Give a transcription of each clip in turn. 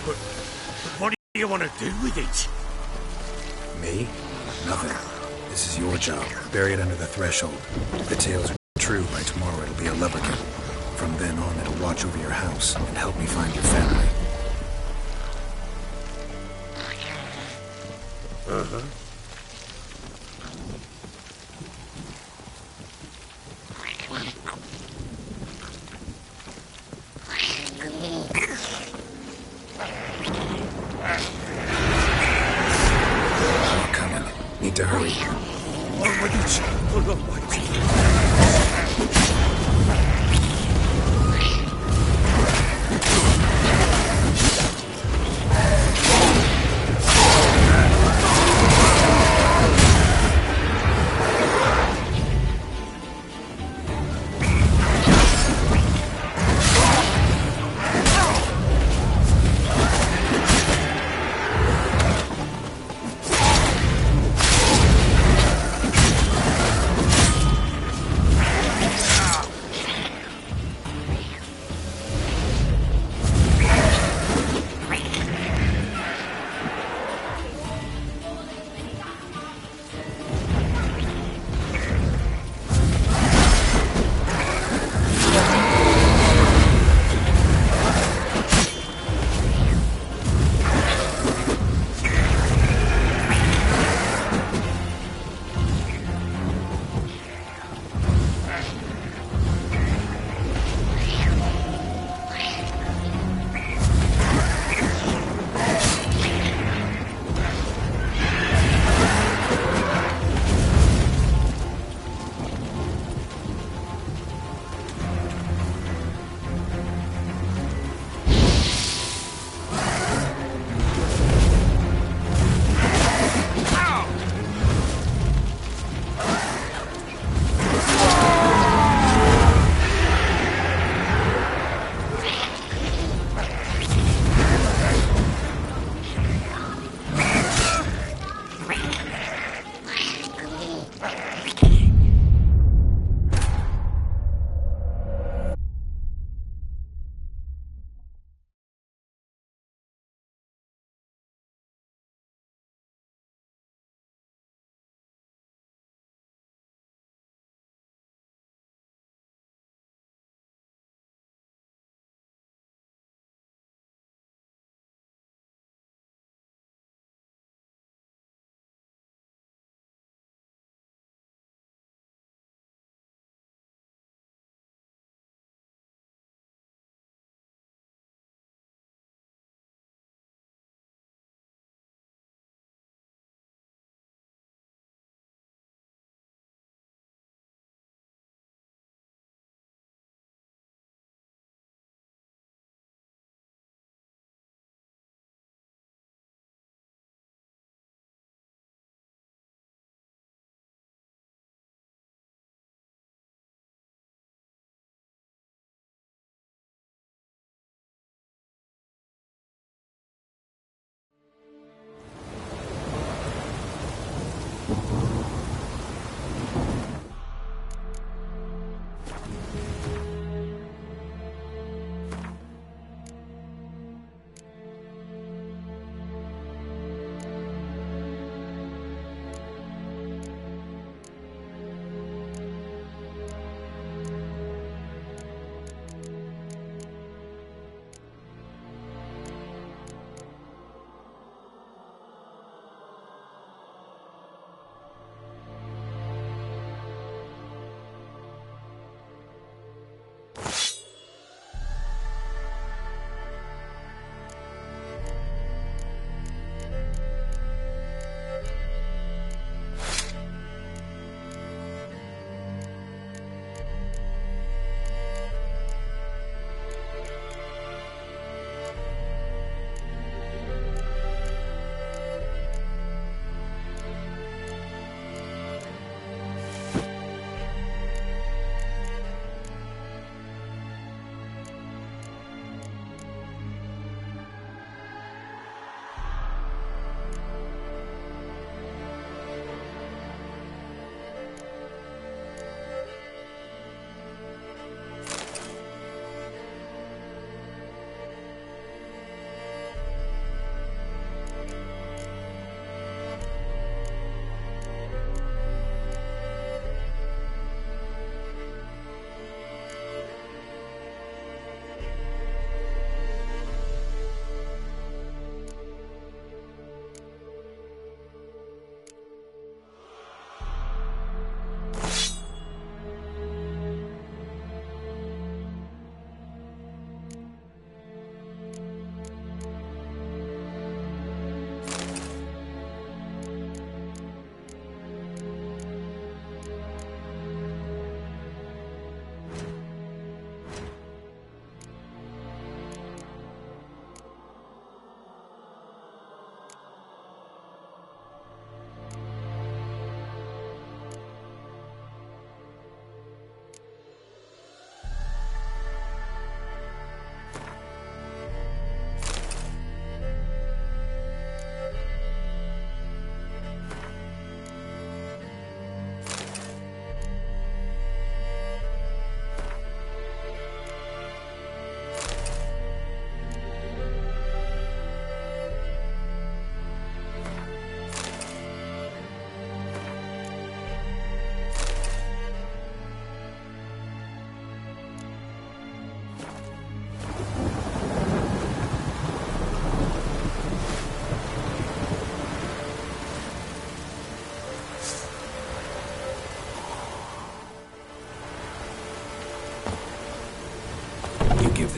But what do you want to do with it? Me? Nothing. This is your job. Bury it under the threshold. If the tales are true, by tomorrow it'll be a lubberkin. From then on, it'll watch over your house and help me find your family. Uh-huh. Need to hurry. Hold on, wait.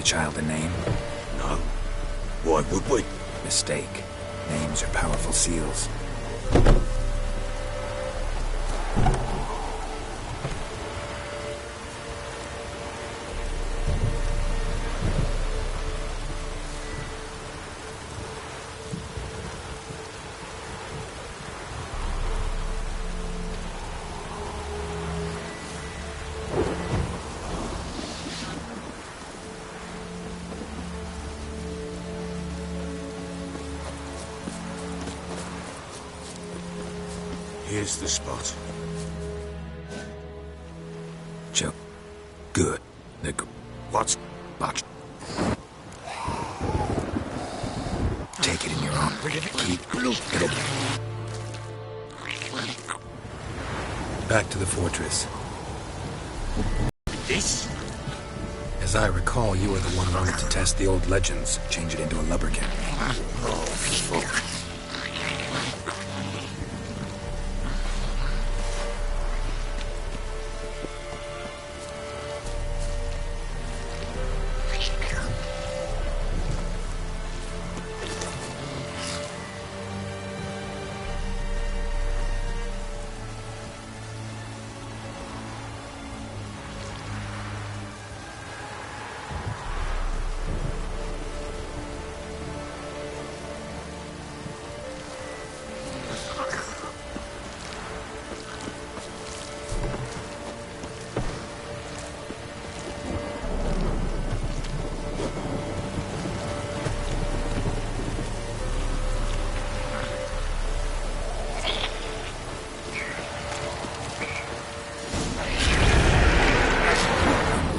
child a name? No. Why would we? Mistake. Names are powerful seals. Here's the spot. Joe. Good. What's... Botch. Take it in your arm. It'll... Back to the fortress. This? As I recall, you were the one who wanted to test the old legends, change it into a lubberkin. Oh, fuck.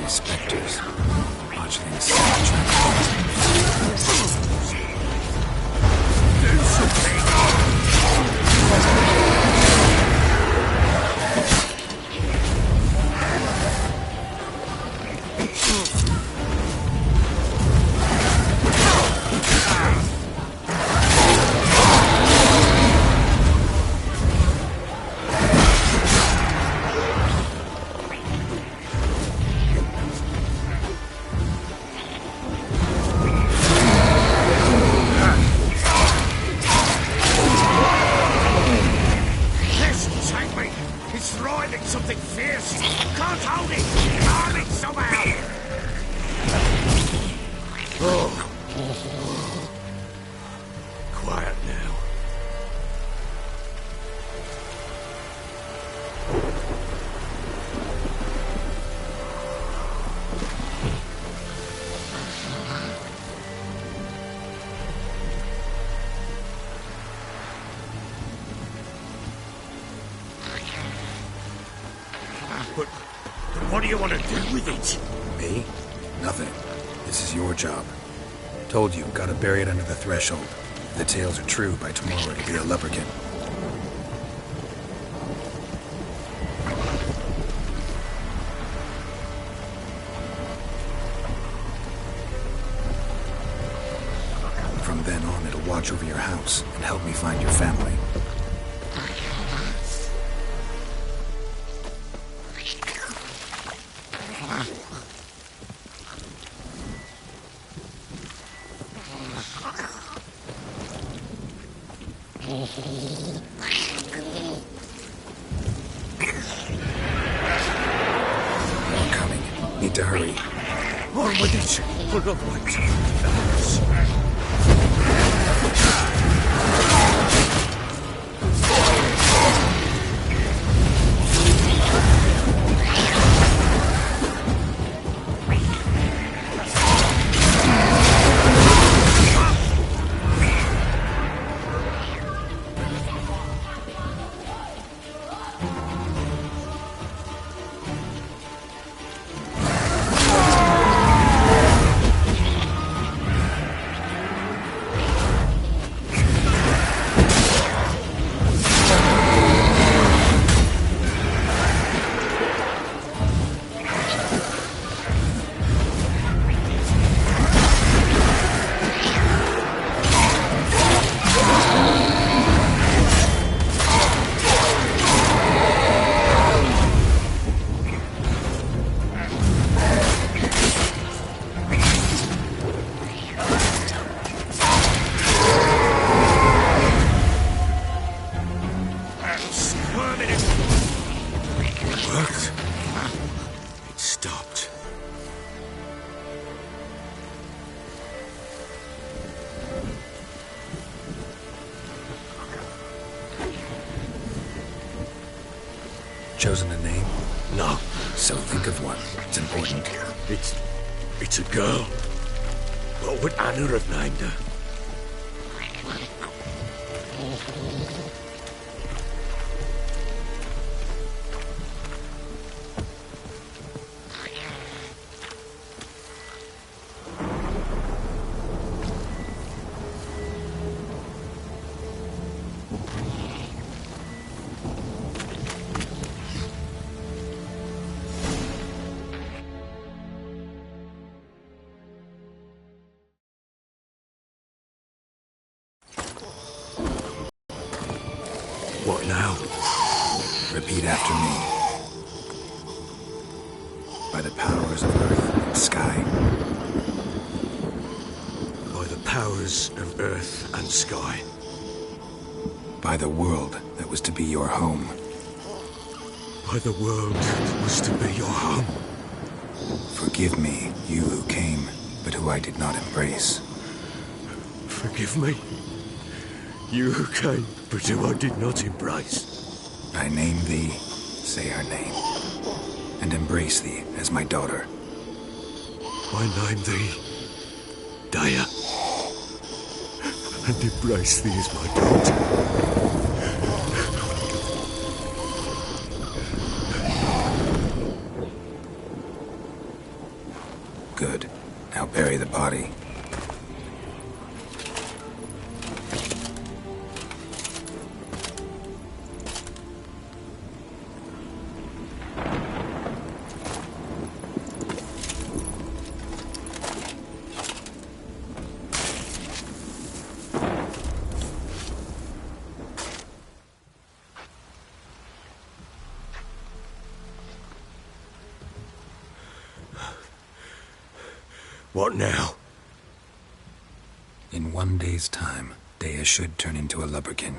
Spectres. Watch things. Do something! It's writhing something fierce. Can't hold it. Harm it somehow. Oh. Quiet now. But what do you want to do with it? Me? Nothing. This is your job. Told you, gotta bury it under the threshold. If the tales are true, by tomorrow it'll be a lubberkin. From then on, it'll watch over your house and help me find your family. More coming. Need to hurry. On with it. Hold on, wait. Chosen a name? No, So think of one. It's important. it's a girl. What would Anna have named her? What now? Repeat after me. By the powers of earth and sky. By the powers of earth and sky. By the world that was to be your home. By the world that was to be your home. Forgive me, you who came, but who I did not embrace. Forgive me. You who came, but who I did not embrace. I name thee, say her name, and embrace thee as my daughter. I name thee Daya, and embrace thee as my daughter. Good. Now bury the body. What now? In 1 day's time, Daya should turn into a lubberkin.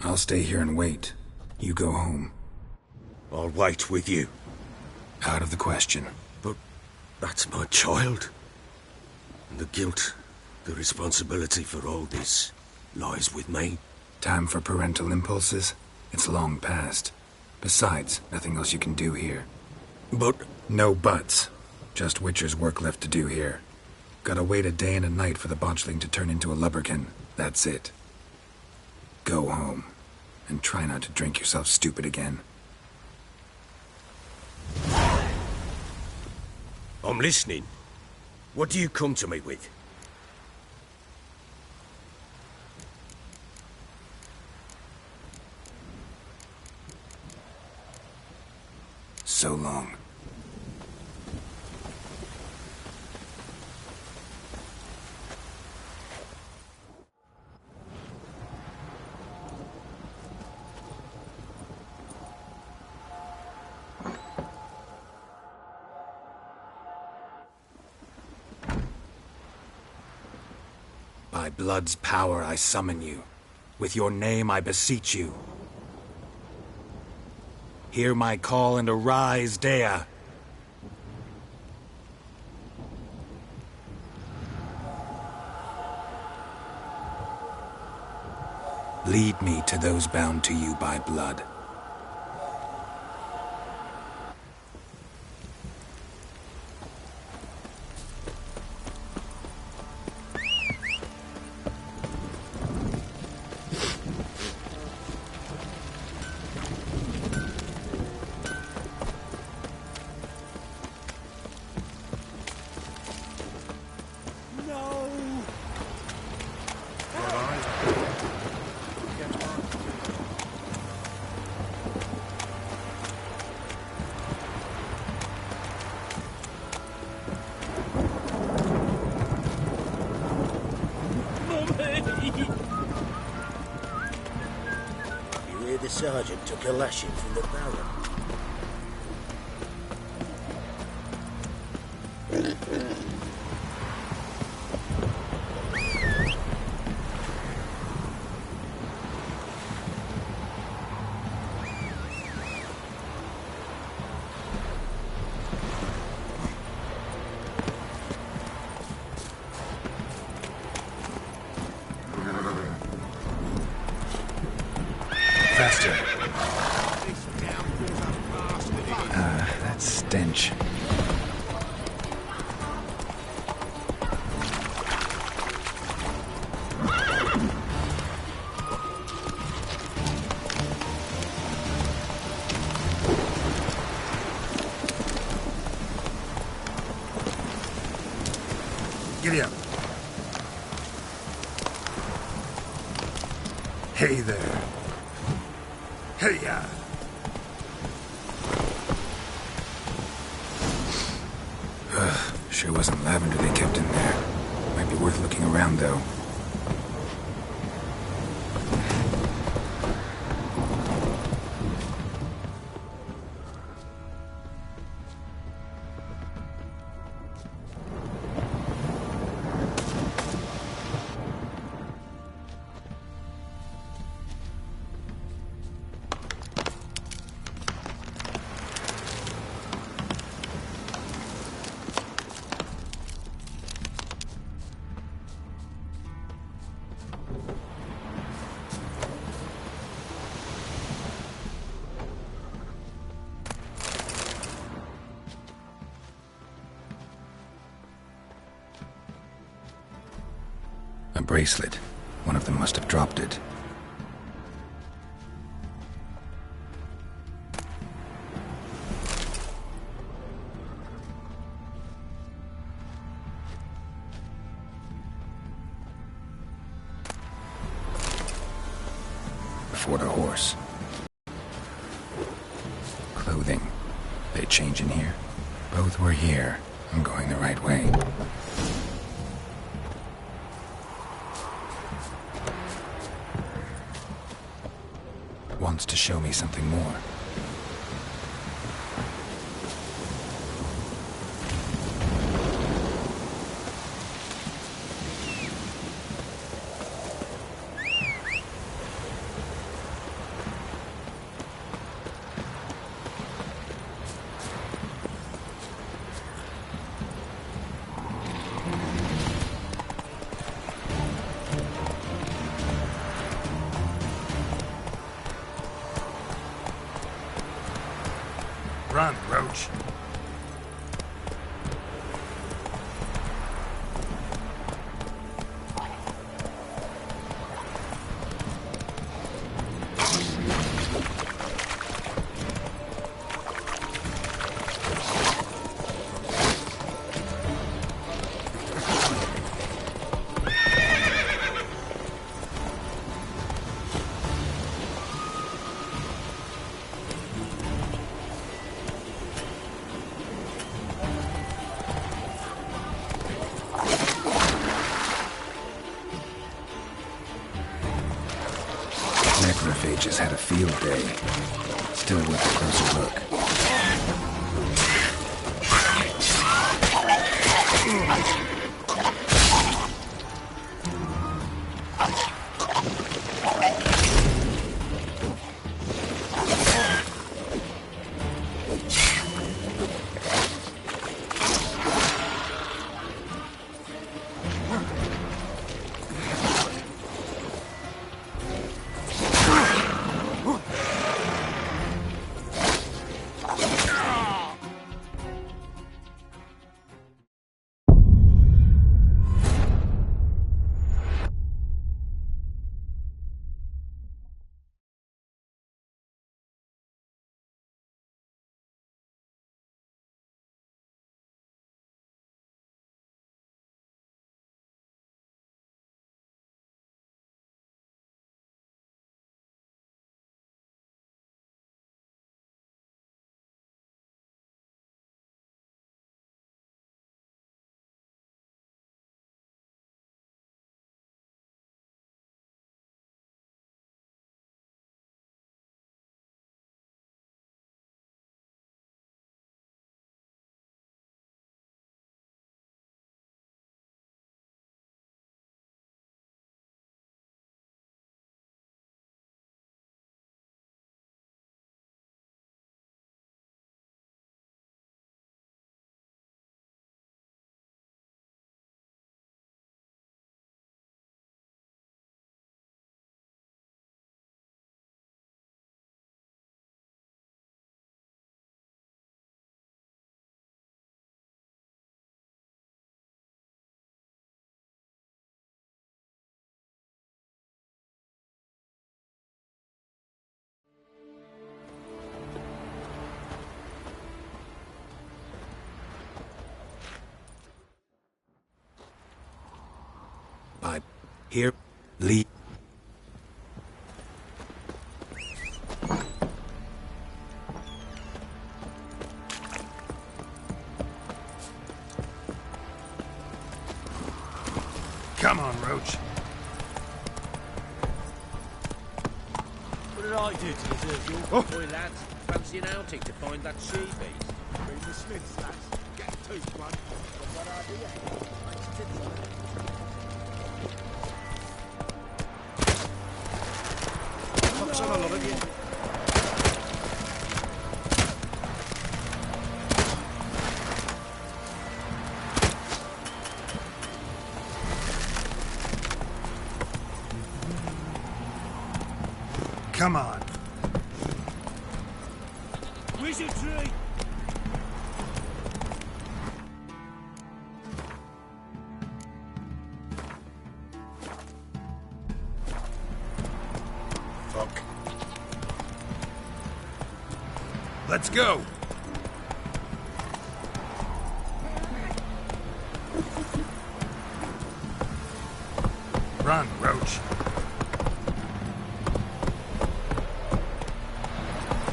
I'll stay here and wait. You go home. I'll wait with you. Out of the question. But that's my child. And the guilt, the responsibility for all this lies with me. Time for parental impulses? It's long past. Besides, nothing else you can do here. But No buts. Just Witcher's work left to do here. Gotta wait a day and a night for the botchling to turn into a lubberkin. That's it. Go home. And try not to drink yourself stupid again. I'm listening. What do you come to me with? So long. By blood's power I summon you. With your name I beseech you. Hear my call and arise, Daya. Lead me to those bound to you by blood. You hear the sergeant took a lashing from the Baron. Faster. Giddy up. Hey there. Hey-ya. Sure wasn't lavender they kept in there. Might be worth looking around, though. A bracelet. One of them must have dropped it. Before the horse. Clothing. They change in here? Both were here. I'm going the right way. Wants to show me something more. Run, Roach. Necrophages had a field day. Still worth a closer look. Here, Lee. Come on, Roach. What did I do to deserve your boy, lads? Fancy an outing to find that she-beast? Bring the Smiths, lads. Get to one. What idea? Thanks to the Pops on a lot of you. Come on. Wizardry! Fuck. Let's go. Run, Roach.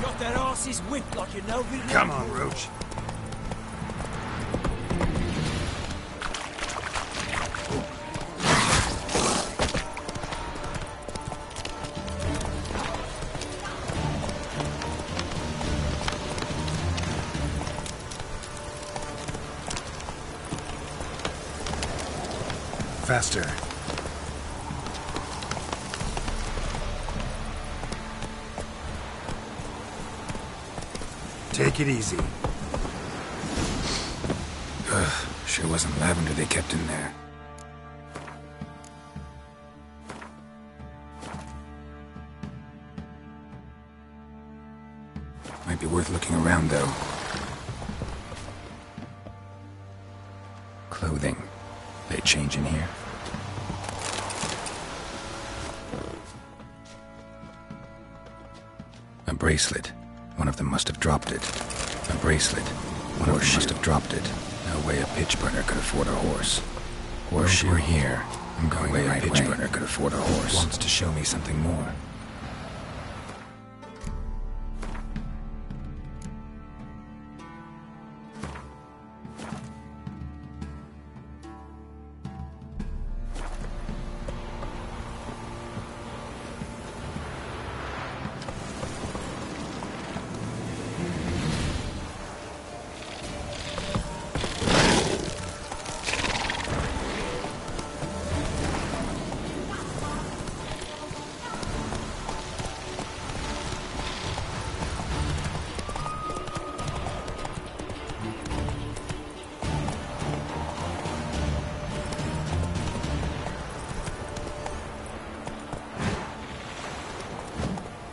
Got that arse's whipped like you know. Come on, Roach. Faster. Take it easy. Sure wasn't lavender they kept in there. Might be worth looking around, though. Clothing. They change in here? A bracelet. One of them must have dropped it. A bracelet. One of them must have dropped it. No way a pitch burner could afford a horse. Horseshoe. We're here. I'm going the right way. A pitch burner could afford a horse. Wants to show me something more.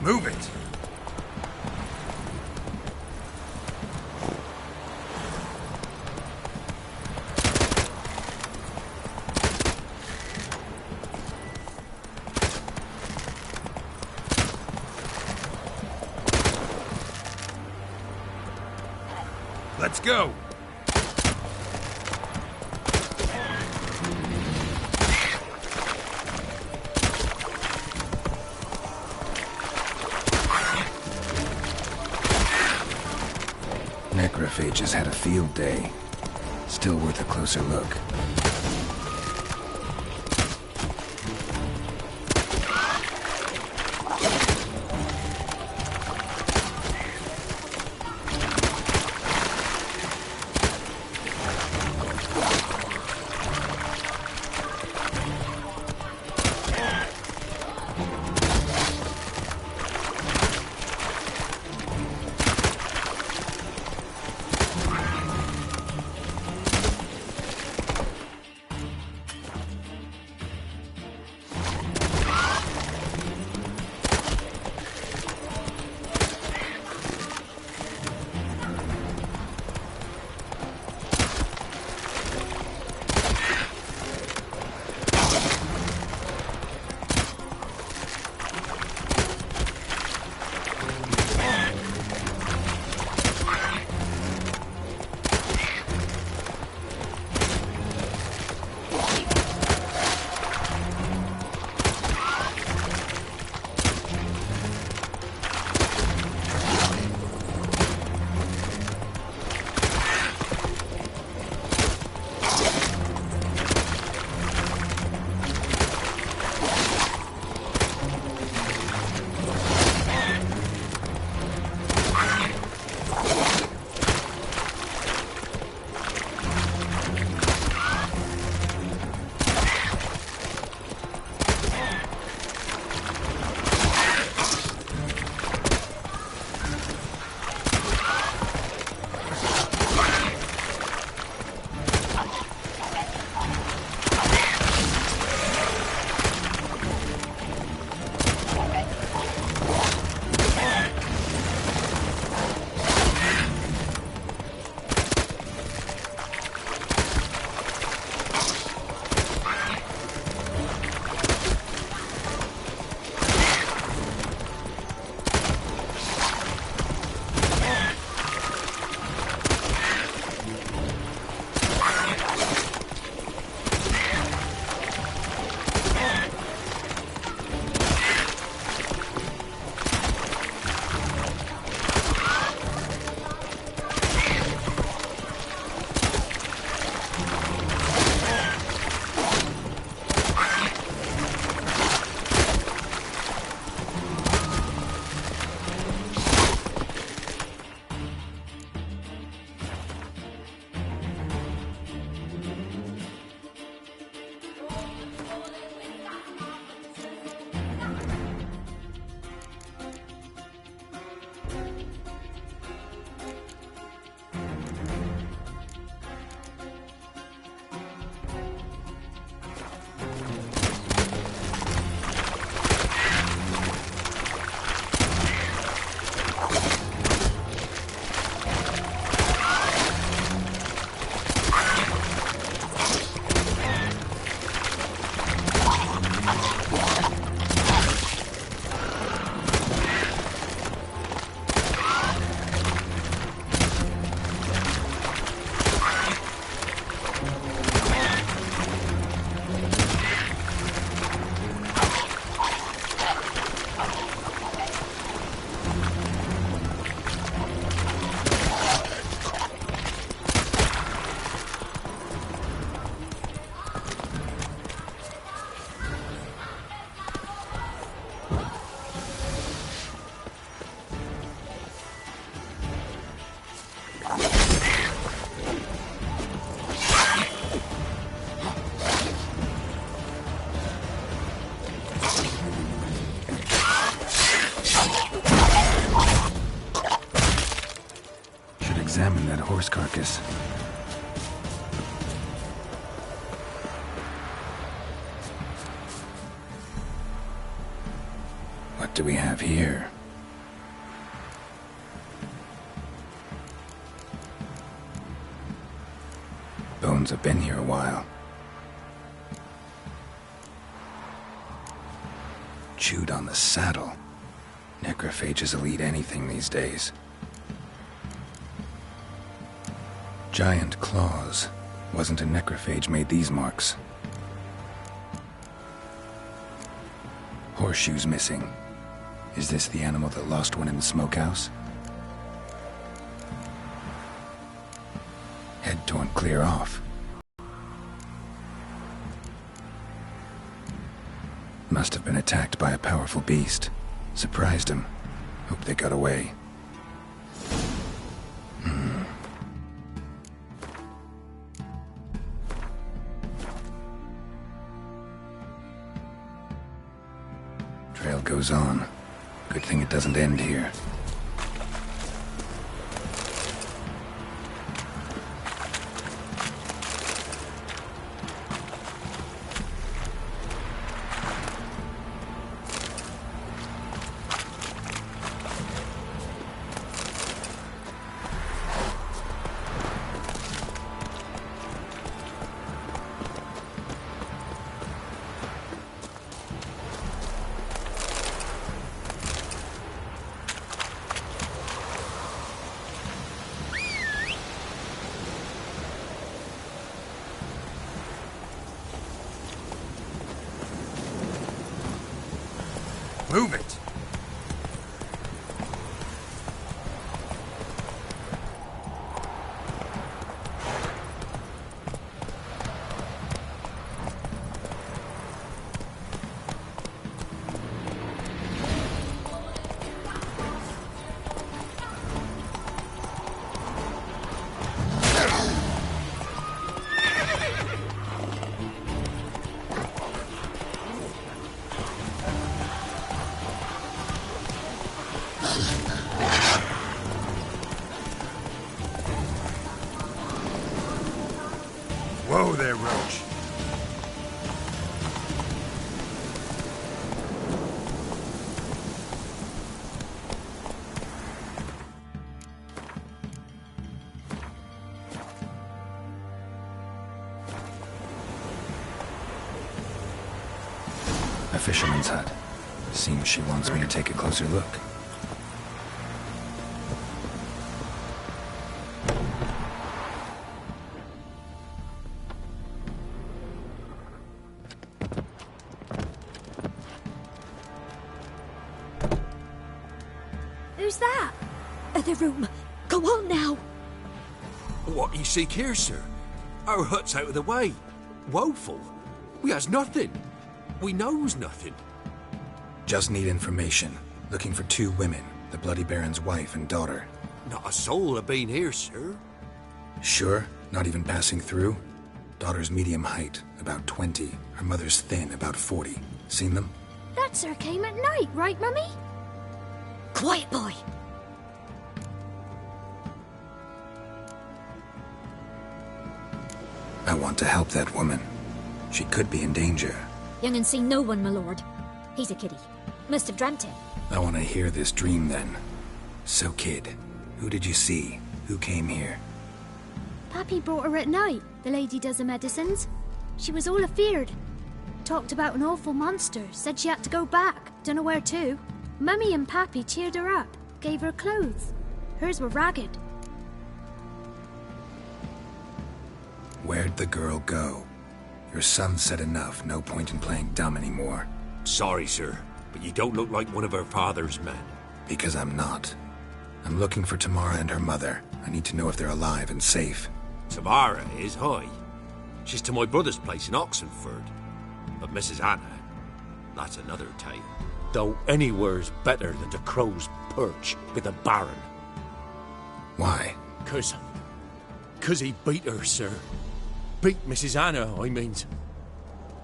Move it. Let's go. Necrophages had a field day. Still worth a closer look. horse carcass. What do we have here? Bones have been here a while. Chewed on the saddle. Necrophages will eat anything these days. Giant claws. Wasn't a necrophage made these marks. Horseshoes missing. Is this the animal that lost one in the smokehouse? Head torn clear off. Must have been attacked by a powerful beast. Surprised him. Hope they got away. Trail goes on. Good thing it doesn't end here. Move it! Whoa there, Roach. A fisherman's hut. Seems she wants me to take a closer look. Who's that? Other room. Go on now. What you seek here, sir? Our hut's out of the way. Woeful. We has nothing. We knows nothing. Just need information. Looking for 2 women, the Bloody Baron's wife and daughter. Not a soul have been here, sir. Sure? Not even passing through? Daughter's medium height, about 20. Her mother's thin, about 40. Seen them? That sir came at night, right, Mummy? Quiet, boy. I want to help that woman. She could be in danger. Young and seen no one, my lord. He's a kiddie. Must have dreamt it. I want to hear this dream then. So, kid, who did you see? Who came here? Pappy brought her at night. The lady does the medicines. She was all afeared. Talked about an awful monster. Said she had to go back. Dunno where to. Mummy and Pappy cheered her up. Gave her clothes. Hers were ragged. Where'd the girl go? Your son said enough. No point in playing dumb anymore. Sorry, sir, but you don't look like one of her father's men. Because I'm not. I'm looking for Tamara and her mother. I need to know if they're alive and safe. Tamara is, hi. She's to my brother's place in Oxenford. But Mrs. Anna, that's another tale. Though anywhere's better than the Crow's Perch with a baron. Why? 'Cause he beat her, sir. Beat Mrs. Anna, I means.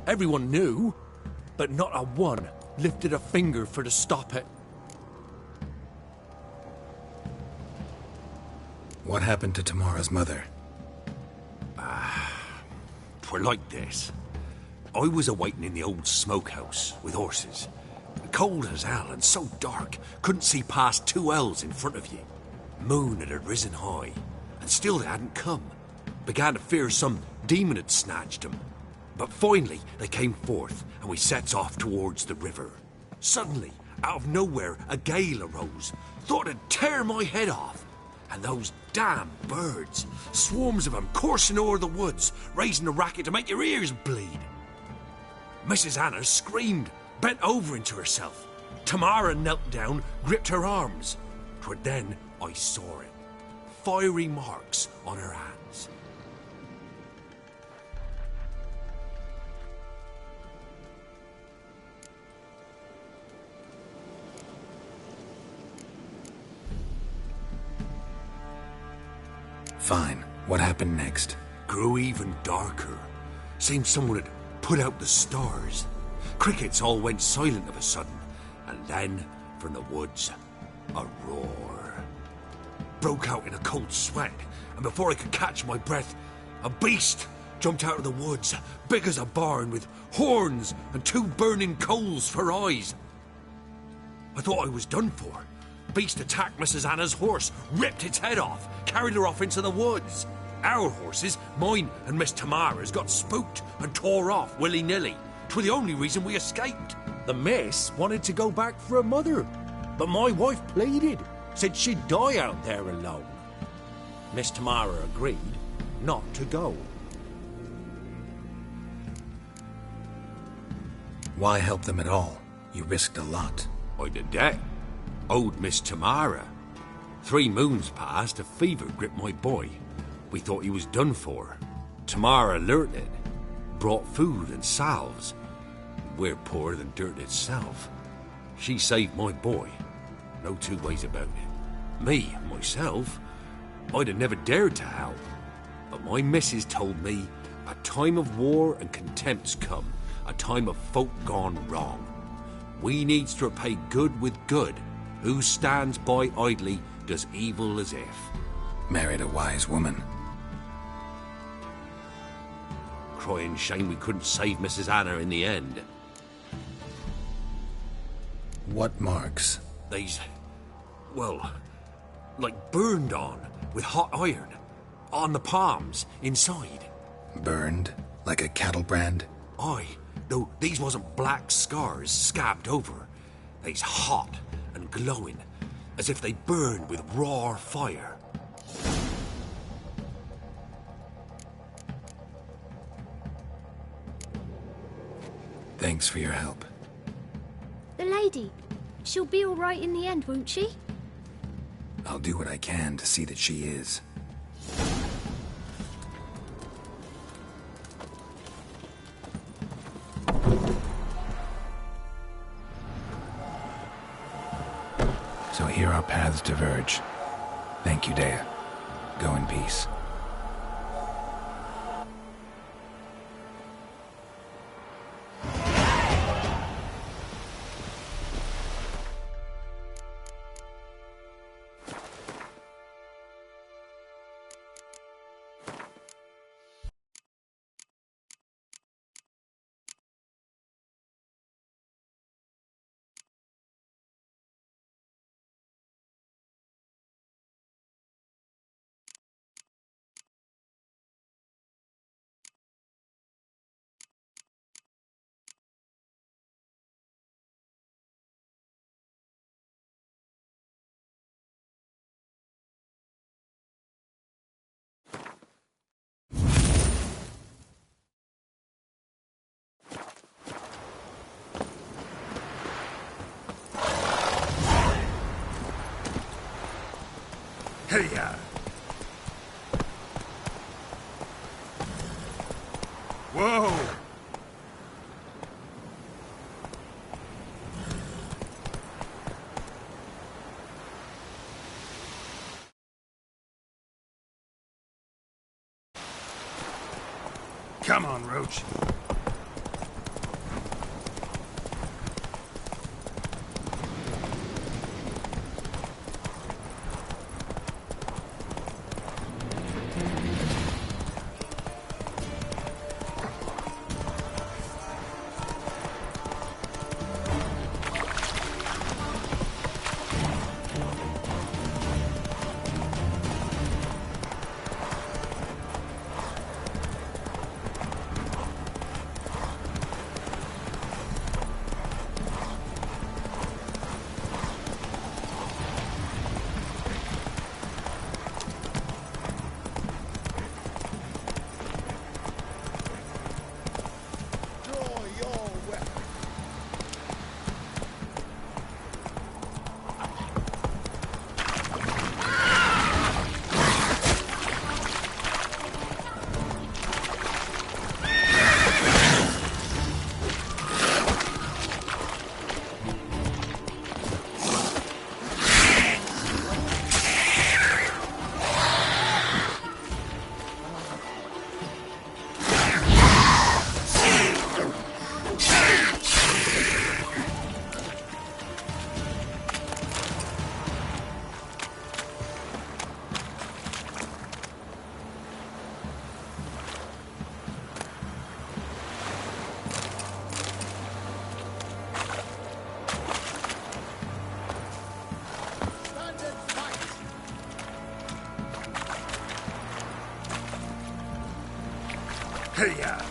Everyone knew, but not a one lifted a finger for to stop it. What happened to Tamara's mother? Twere like this. I was awaiting in the old smokehouse with horses. Cold as hell and so dark, couldn't see past 2 ells in front of you. Moon had risen high, and still they hadn't come. Began to fear some demon had snatched them. But finally they came forth, and we sets off towards the river. Suddenly, out of nowhere, a gale arose. Thought it'd tear my head off. And those damn birds, swarms of them coursing o'er the woods, raising a racket to make your ears bleed. Mrs. Anna screamed, bent over into herself. Tamara knelt down, gripped her arms. 'Twere then I saw it. Fiery marks on her hands. Fine. What happened next? Grew even darker. Seemed someone had put out the stars. Crickets all went silent of a sudden, and then, from the woods, a roar. Broke out in a cold sweat, and before I could catch my breath, a beast jumped out of the woods, big as a barn, with horns and 2 burning coals for eyes. I thought I was done for. Beast attacked Mrs. Anna's horse, ripped its head off, carried her off into the woods. Our horses, mine and Miss Tamara's, got spooked and tore off willy-nilly. 'Twere the only reason we escaped. The miss wanted to go back for her mother, but my wife pleaded, said she'd die out there alone. Miss Tamara agreed not to go. Why help them at all? You risked a lot. I'd a debt. Owed Miss Tamara. 3 moons passed, a fever gripped my boy. We thought he was done for. Tamara alerted, brought food and salves. We're poorer than dirt itself. She saved my boy. No 2 ways about it. Me, myself, I'd have never dared to help. But my missus told me a time of war and contempt's come, a time of folk gone wrong. We needs to repay good with good. Who stands by idly does evil as if. Married a wise woman. Crying shame we couldn't save Mrs. Anna in the end. What marks? They's, well, like burned on with hot iron. On the palms, inside. Burned? Like a cattle brand? Aye, though these wasn't black scars scabbed over. They's hot and glowing, as if they burned with raw fire. Thanks for your help. The lady. She'll be all right in the end, won't she? I'll do what I can to see that she is. So here our paths diverge. Thank you, Dea. Go in peace. Hey-ya! Whoa! Come on, Roach. Hiya!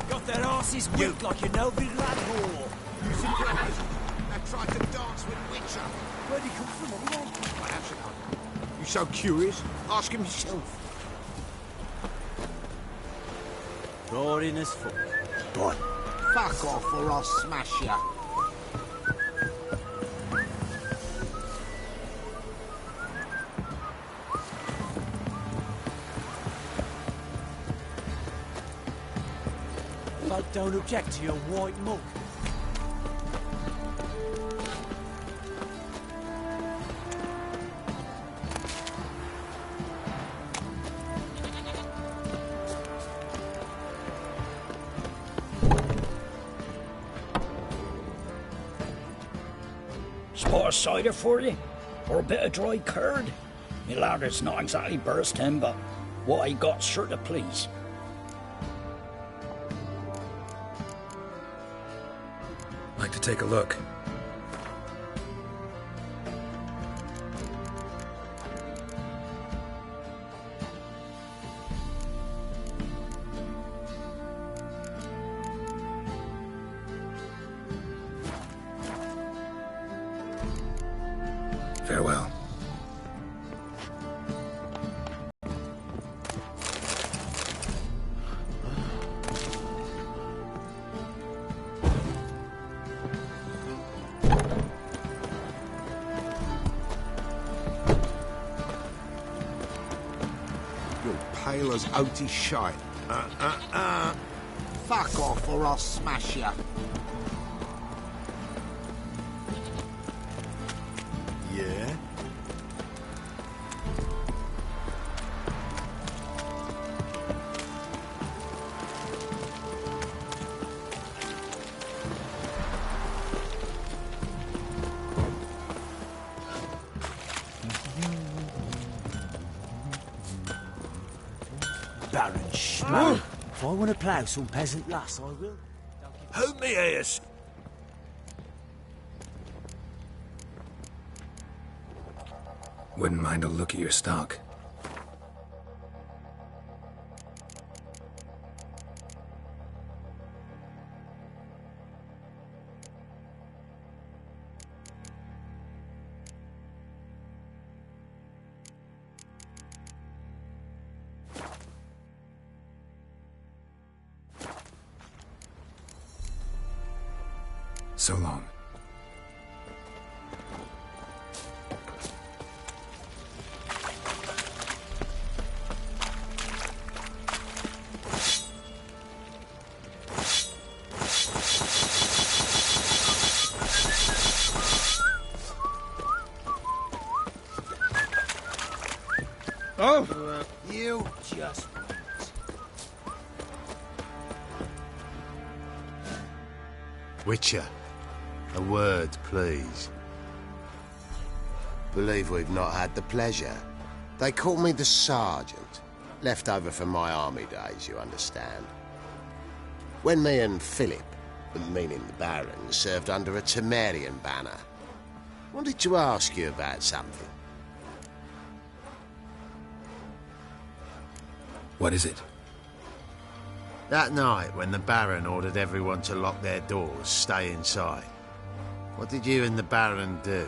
Got their asses whipped like a Novi lad whore. Surprise! I tried to dance with Witcher. Where'd he come from, everyone? I have to know. You so curious? Ask him yourself. Boring as fuck. Boy, fuck off or I'll smash ya. Folk don't object to your white mug. Spot of cider for you? Or a bit of dry curd? Me lad, it's not exactly bursting, but what I got's sure to please. Like to take a look. Farewell. You're pale as oaty shite. Fuck off or I'll smash ya. Yeah? Baron Schmarren. If I want to plough some peasant lass, I will. Hold me ears. Wouldn't mind a look at your stock. So long. Oh! You Just Witcher, a word, please. Believe we've not had the pleasure. They call me the Sergeant. Left over from my army days, you understand. When me and Philip, meaning the Baron, served under a Temerian banner. Wanted to ask you about something. What is it? That night, when the Baron ordered everyone to lock their doors, stay inside, what did you and the Baron do?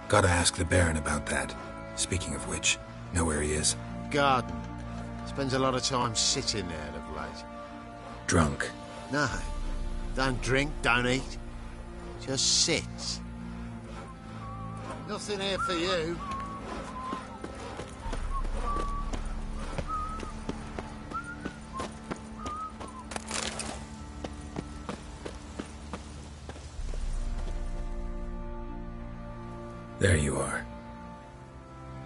Gotta ask the Baron about that. Speaking of which, know where he is? Garden. Spends a lot of time sitting there of late. Drunk. No. Don't drink, don't eat. Just sits. Nothing here for you. There you are.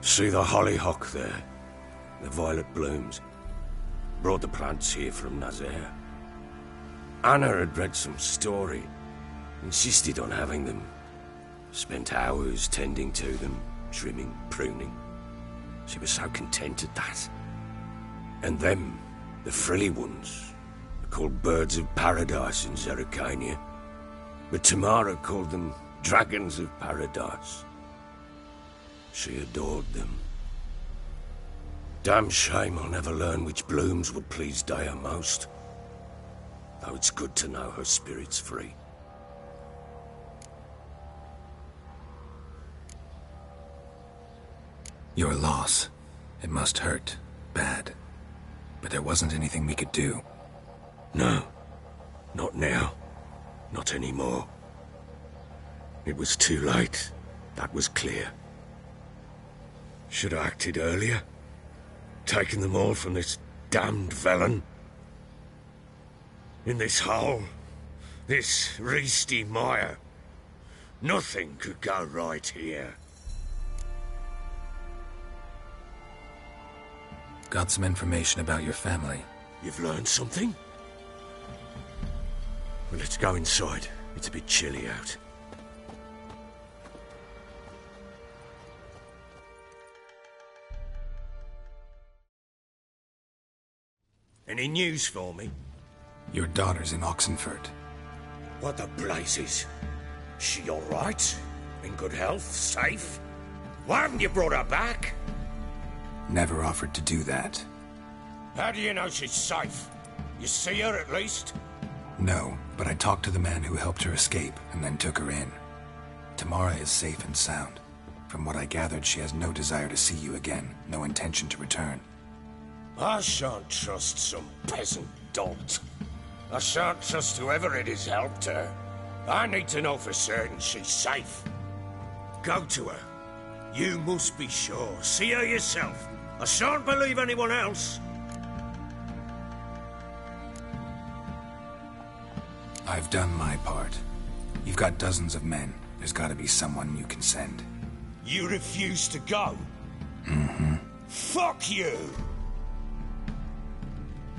See the hollyhock there? The violet blooms. Brought the plants here from Nazaire. Anna had read some story. Insisted on having them. Spent hours tending to them, trimming, pruning. She was so content at that. And them, the frilly ones, are called birds of paradise in Zerrikania. But Tamara called them dragons of paradise. She adored them. Damn shame I'll never learn which blooms would please Daya most. Though it's good to know her spirit's free. Your loss. It must hurt. Bad. But there wasn't anything we could do. No. Not now. Not anymore. It was too late. That was clear. Should have acted earlier. Taken them all from this damned Velen. In this hole. This Reesty mire. Nothing could go right here. Got some information about your family. You've learned something? Well, let's go inside. It's a bit chilly out. Any news for me? Your daughter's in Oxenfurt. What the blazes? She all right? In good health? Safe? Why haven't you brought her back? Never offered to do that. How do you know she's safe? You see her at least? No, but I talked to the man who helped her escape and then took her in. Tamara is safe and sound. From what I gathered, she has no desire to see you again, no intention to return. I shan't trust some peasant dolt. I shan't trust whoever it is helped her. I need to know for certain she's safe. Go to her. You must be sure. See her yourself. I shan't believe anyone else. I've done my part. You've got dozens of men. There's got to be someone you can send. You refuse to go? Mm-hmm. Fuck you!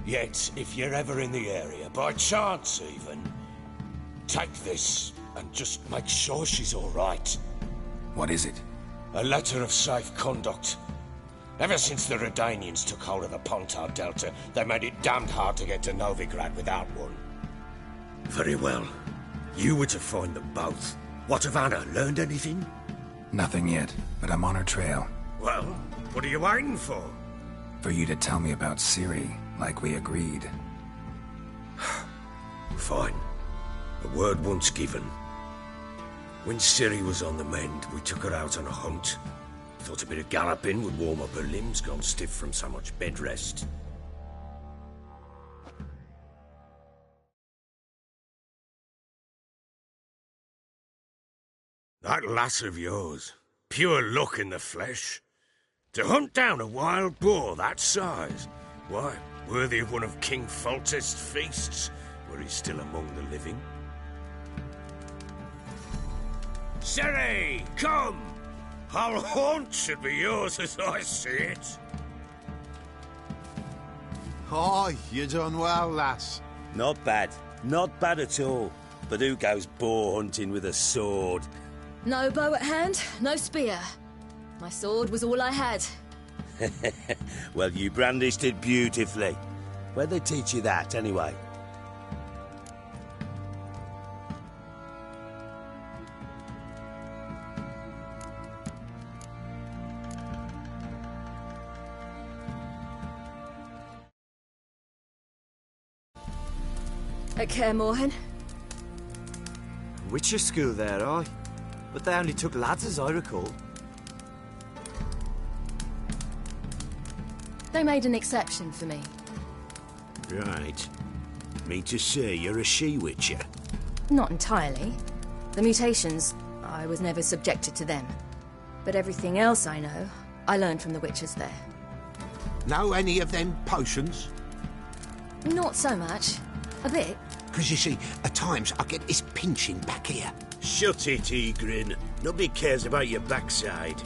Yet, if you're ever in the area, by chance even, take this and just make sure she's all right. What is it? A letter of safe conduct. Ever since the Redanians took hold of the Pontar Delta, they made it damned hard to get to Novigrad without one. Very well. You were to find them both. What of Anna? Learned anything? Nothing yet, but I'm on her trail. Well, what are you waiting for? For you to tell me about Ciri, like we agreed. Fine. A word once given. When Ciri was on the mend, we took her out on a hunt. Thought a bit of galloping would warm up her limbs, gone stiff from so much bed rest. That lass of yours, pure luck in the flesh. To hunt down a wild boar that size, why, worthy of one of King Foltest's feasts, were he still among the living. Ciri, come! Whole haunt should be yours as I see it. Oh, you done well, lass. Not bad. Not bad at all. But who goes boar hunting with a sword? No bow at hand, no spear. My sword was all I had. Well, you brandished it beautifully. Where'd they teach you that, anyway? At Kaer Morhen. Witcher school there, aye. But they only took lads, as I recall. They made an exception for me. Right. Mean to say you're a she-witcher? Not entirely. The mutations, I was never subjected to them. But everything else I know, I learned from the witchers there. Know any of them potions? Not so much. A bit. Because you see, at times I get this pinching back here. Shut it, Egrin. Nobody cares about your backside.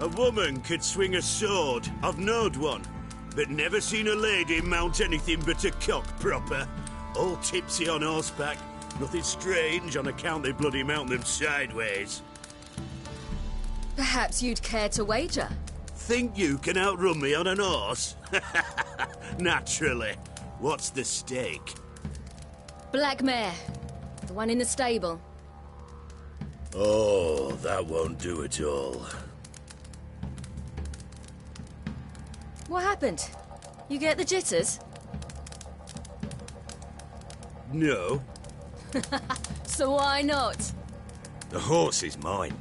A woman could swing a sword. I've knowed one. But never seen a lady mount anything but a cock proper. All tipsy on horseback. Nothing strange on account they bloody mount them sideways. Perhaps you'd care to wager? Think you can outrun me on an horse? Naturally. What's the stake? Black mare. The one in the stable. Oh, that won't do at all. What happened? You get the jitters? No. So why not? The horse is mine.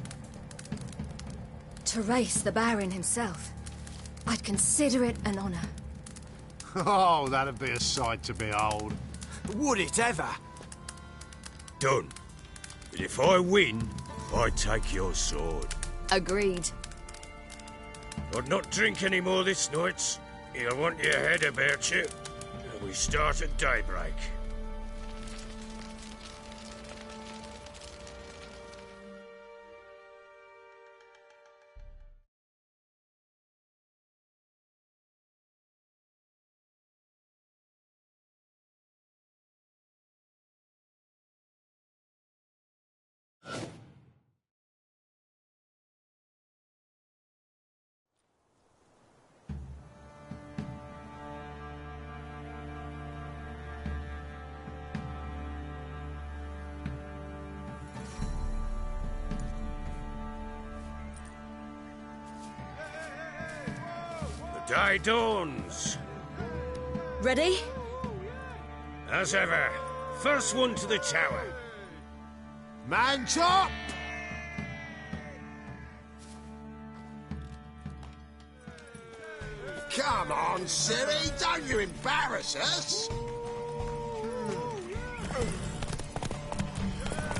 To race the Baron himself. I'd consider it an honor. Oh, that'd be a sight to behold. Would it ever? Done. But if I win, I take your sword. Agreed. I'd not drink any more this night. You'll want your head about you. And we start at daybreak. The day dawns. Ready? As ever, first one to the tower. Man chop! Come on, Ciri, don't you embarrass us!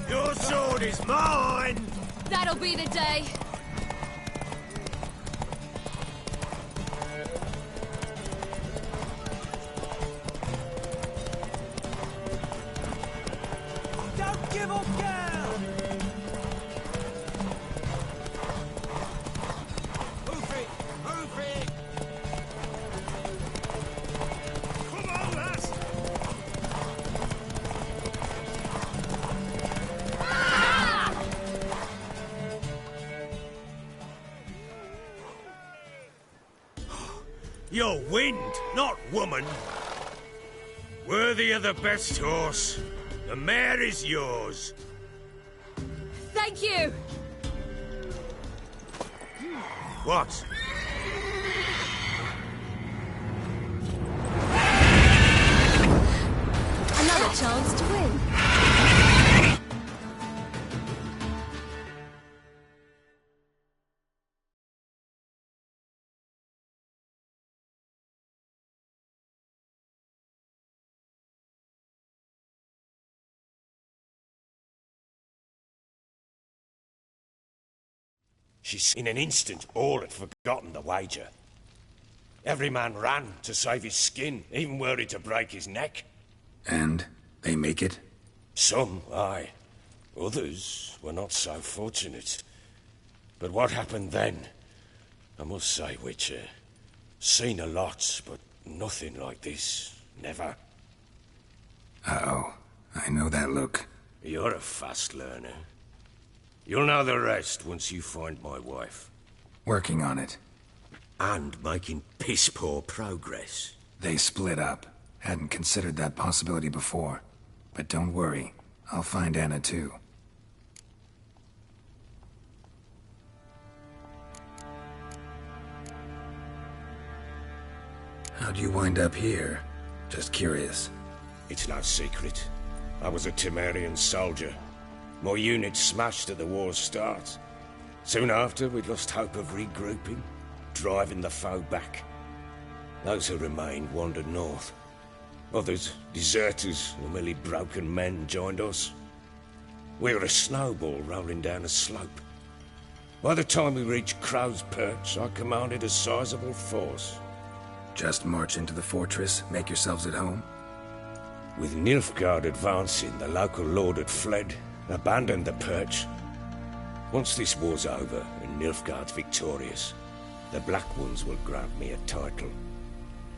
Your sword is mine! That'll be the day. Don't give up, girl! Move it! Move it! Come on, lads! You're wind, not woman. Worthy of the best horse. The mare is yours. Thank you! What? Another chance to win. In an instant, all had forgotten the wager. Every man ran to save his skin, even worried to break his neck. And they make it? Some, aye. Others were not so fortunate. But what happened then? I must say, Witcher, seen a lot, but nothing like this. Never. Uh-oh. I know that look. You're a fast learner. You'll know the rest once you find my wife. Working on it. And making piss-poor progress. They split up. Hadn't considered that possibility before. But don't worry. I'll find Anna too. How'd you wind up here? Just curious. It's no secret. I was a Temerian soldier. My unit smashed at the war's start. Soon after, we'd lost hope of regrouping, driving the foe back. Those who remained wandered north. Others, deserters or merely broken men, joined us. We were a snowball rolling down a slope. By the time we reached Crow's Perch, I commanded a sizable force. Just march into the fortress, make yourselves at home? With Nilfgaard advancing, the local lord had fled, abandoned the Perch. Once this war's over and Nilfgaard's victorious, the Black Ones will grant me a title.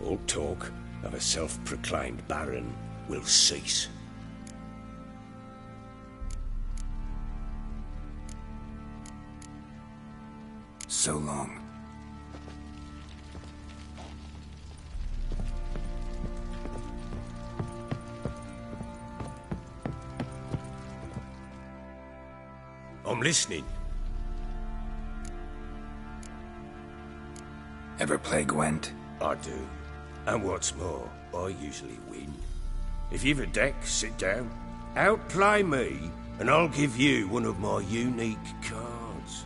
All talk of a self-proclaimed Baron will cease. So long. I'm listening. Ever play Gwent? I do. And what's more, I usually win. If you've a deck, sit down. Outplay me, and I'll give you one of my unique cards.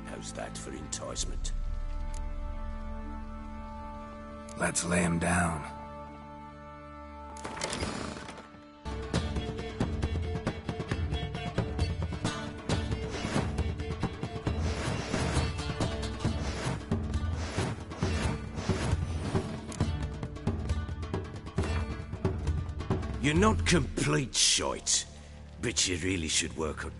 How's that for enticement? Let's lay him down. You're not complete shite, but you really should work on...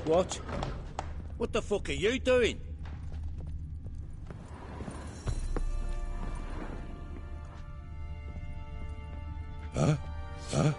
What? What the fuck are you doing? Huh? Huh?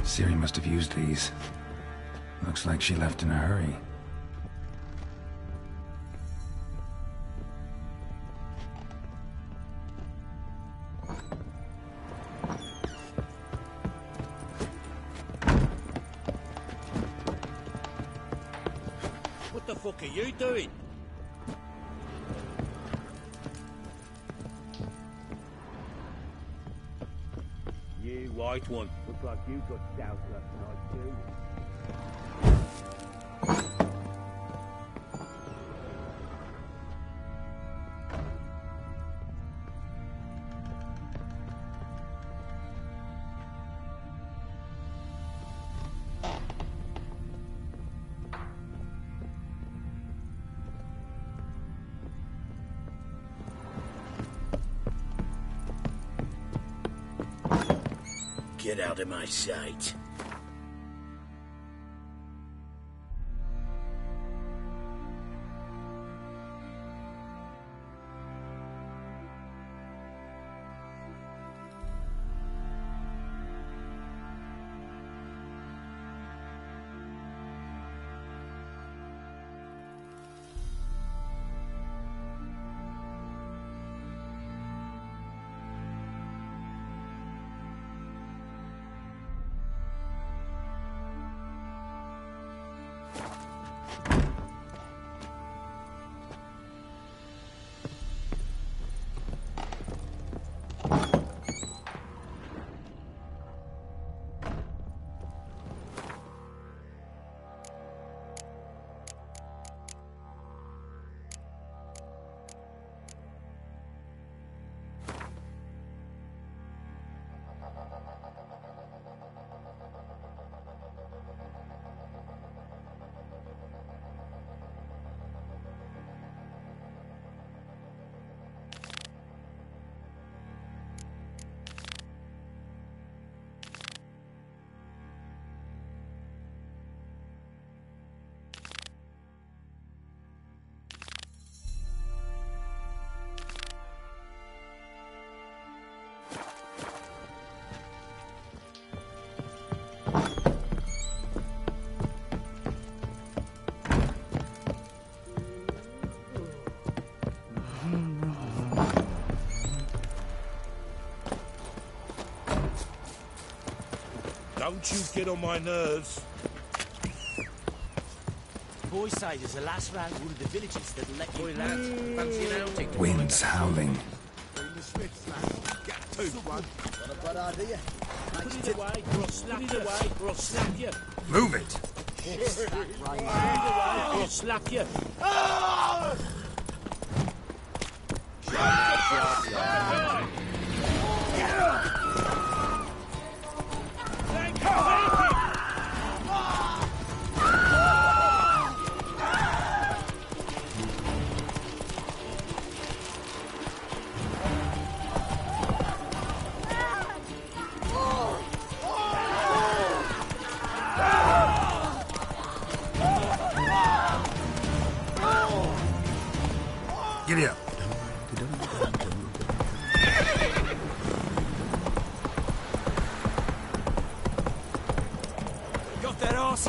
Ciri must have used these. Looks like she left in a hurry. What the fuck are you doing? You white one. Looks like you got doused last night too. Get out of my sight. Don't you get on my nerves. Boys say there's a last round one of the villages that'll let you... Boy, lads, fancy an outing? Wind's howling. Get two, one. Not a bad idea. Put it away, or I'll slap you. Or I'll slap you. Move it! Put it away, or I'll slap you.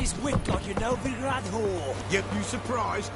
his wit like you know, Virad whore. Yep, you surprised?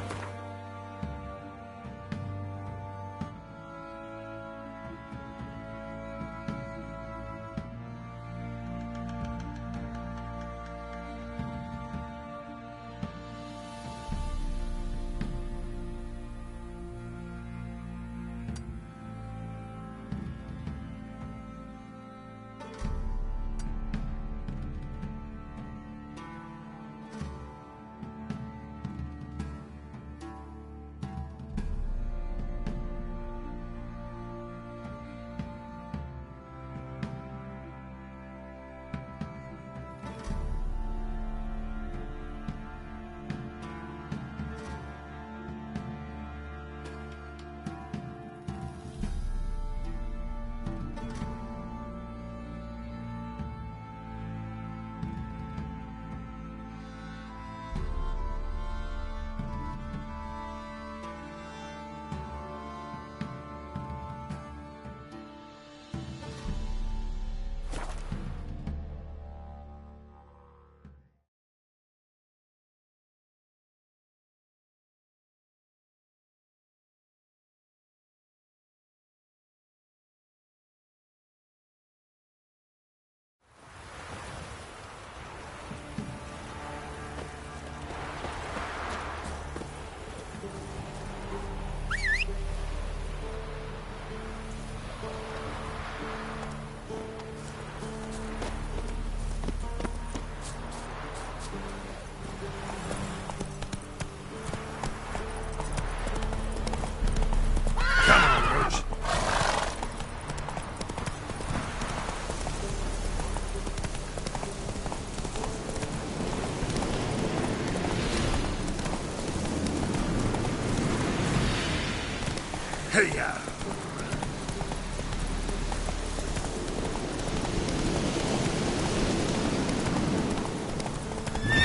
Hey-ya!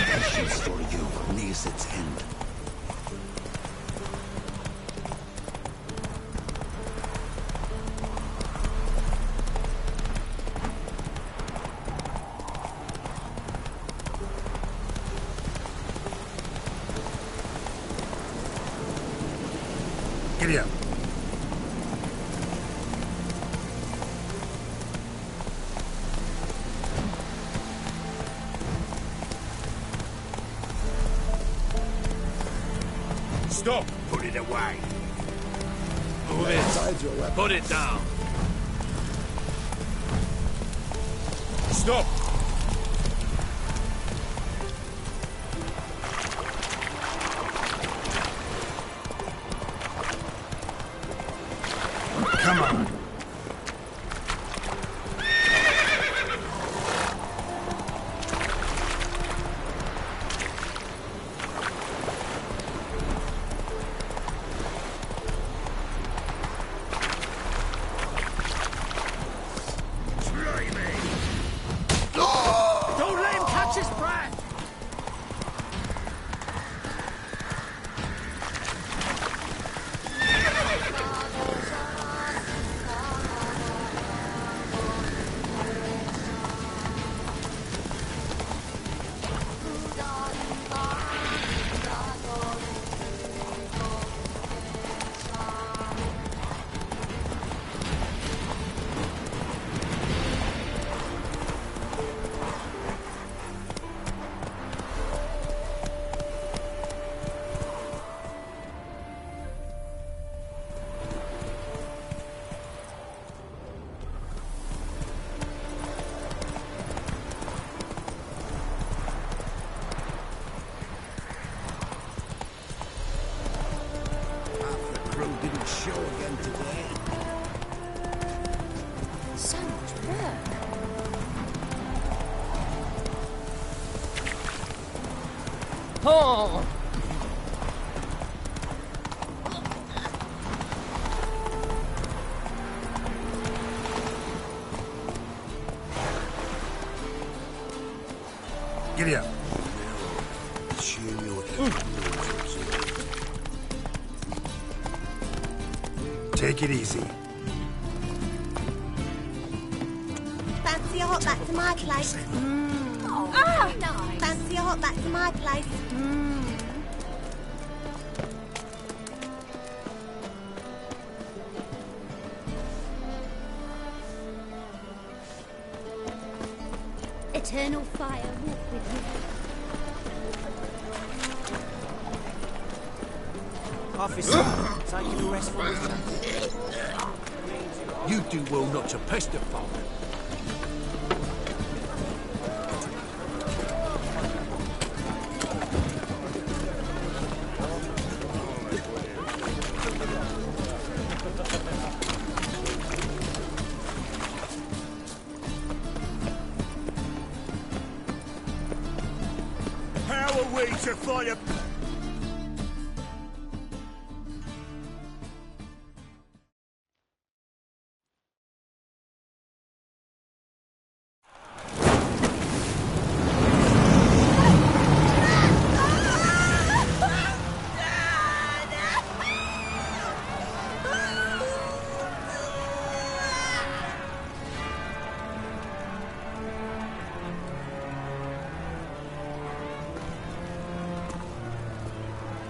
Patience for you nears its end. Giddy up. Stop! Put it away. Move it. Put it down. Stop! Come on. Don't let him catch his breath! Didn't show again today. So much work. Oh! Giddy up. Take it easy. Fancy a hot back to my place? Fancy a hot back to my place. Eternal fire walk with you. Officer, taking a rest for his You do well not to pester father. How are we to fight a...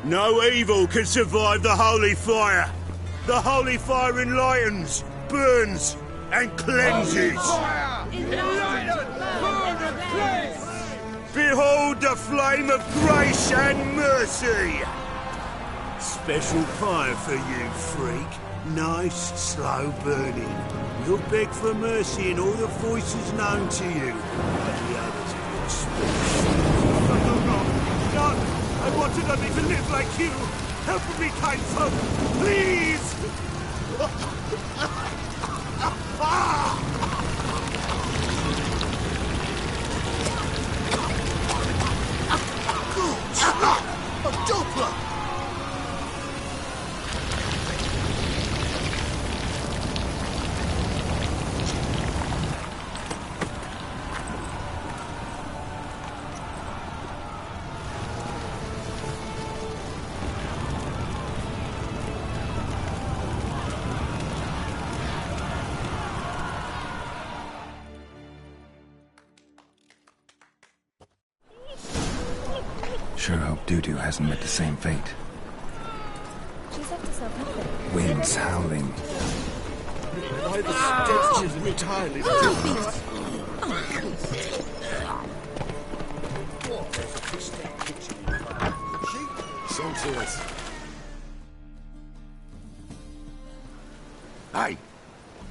No evil can survive the holy fire. The holy fire enlightens, burns, and cleanses. Behold the flame of grace and mercy. Special fire for you, freak. Nice, slow burning. You'll beg for mercy in all the voices known to you, and the others of your speech. No! I wanted only to live like you! Help me, kind folk! Please! A Doppler! Sure hope Dudu hasn't met the same fate. She's left herself nothing. Winds howling. Why the stench is entirely different. Send to us. Hey,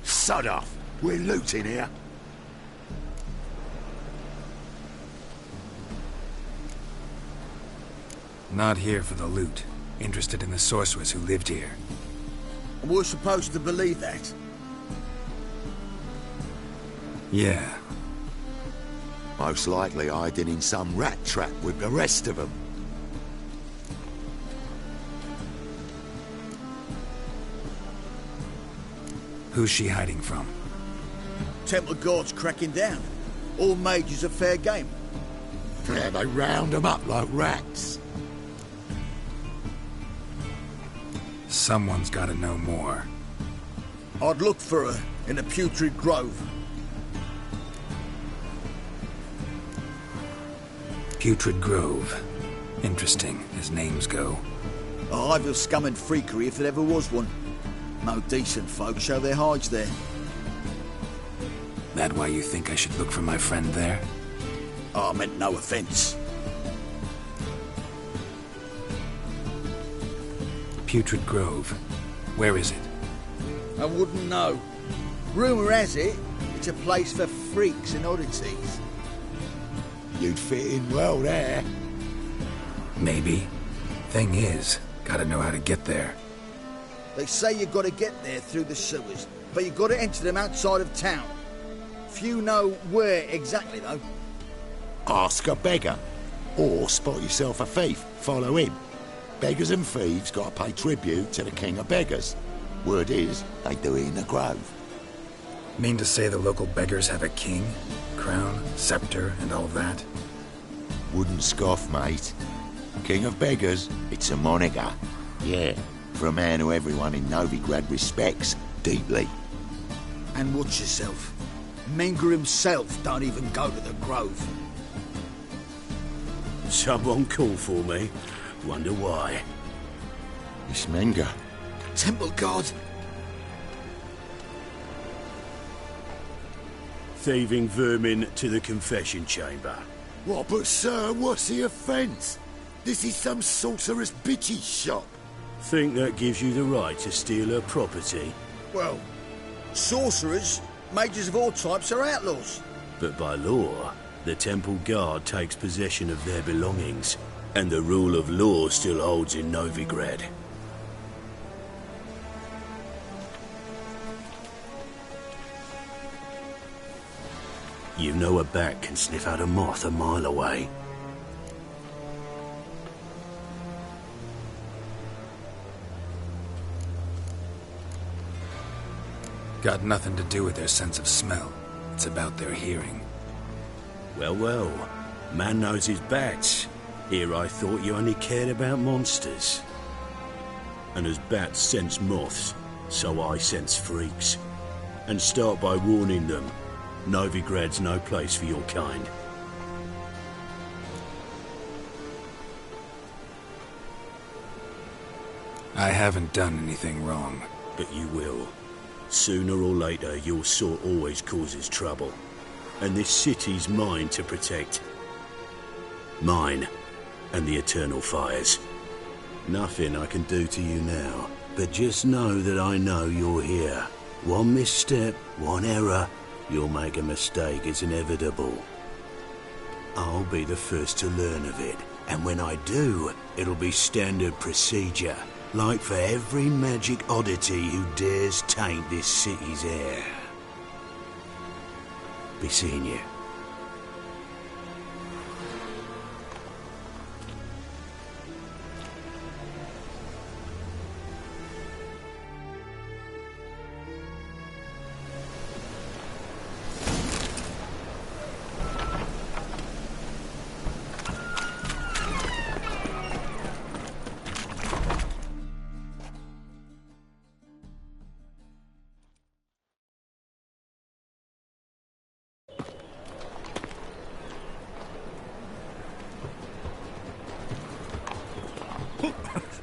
sod off. We're looting here. Not here for the loot. Interested in the sorceress who lived here. And we're supposed to believe that? Yeah. Most likely hiding in some rat trap with the rest of them. Who's she hiding from? Temple guards cracking down. All mages are fair game. Yeah, they round them up like rats. Someone's gotta know more. I'd look for her in the Putrid Grove. Putrid Grove. Interesting, as names go. A hive of scum and freakery if there ever was one. No decent folk show their hides there. That why you think I should look for my friend there? I meant no offense. Putrid Grove. Where is it? I wouldn't know. Rumour has it, it's a place for freaks and oddities. You'd fit in well there. Maybe. Thing is, gotta know how to get there. They say you gotta get there through the sewers, but you gotta enter them outside of town. Few know where exactly, though. Ask a beggar. Or spot yourself a thief. Follow him. Beggars and thieves gotta pay tribute to the king of beggars. Word is, they do it in the grove. Mean to say the local beggars have a king? Crown, scepter, and all that? Wouldn't scoff, mate. King of beggars, it's a moniker. Yeah, for a man who everyone in Novigrad respects deeply. And watch yourself. Menger himself don't even go to the Grove. Someone call for me. Wonder why. It's Menga. Temple God! Thieving vermin to the confession chamber. What, but sir, what's the offence? This is some sorcerer's bitch's shop. Think that gives you the right to steal her property? Well, sorcerers, mages of all types are outlaws. But by law, the temple guard takes possession of their belongings, and the rule of law still holds in Novigrad. You know a bat can sniff out a moth a mile away. Got nothing to do with their sense of smell. It's about their hearing. Well, well. Man knows his bats. Here I thought you only cared about monsters. And as bats sense moths, so I sense freaks. And start by warning them. Novigrad's no place for your kind. I haven't done anything wrong. But you will. Sooner or later, your sort always causes trouble. And this city's mine to protect. Mine and the Eternal Fires. Nothing I can do to you now, but just know that I know you're here. One misstep, one error, you'll make a mistake, it's inevitable. I'll be the first to learn of it, and when I do, it'll be standard procedure. Like for every magic oddity who dares taint this city's air. Be seeing you.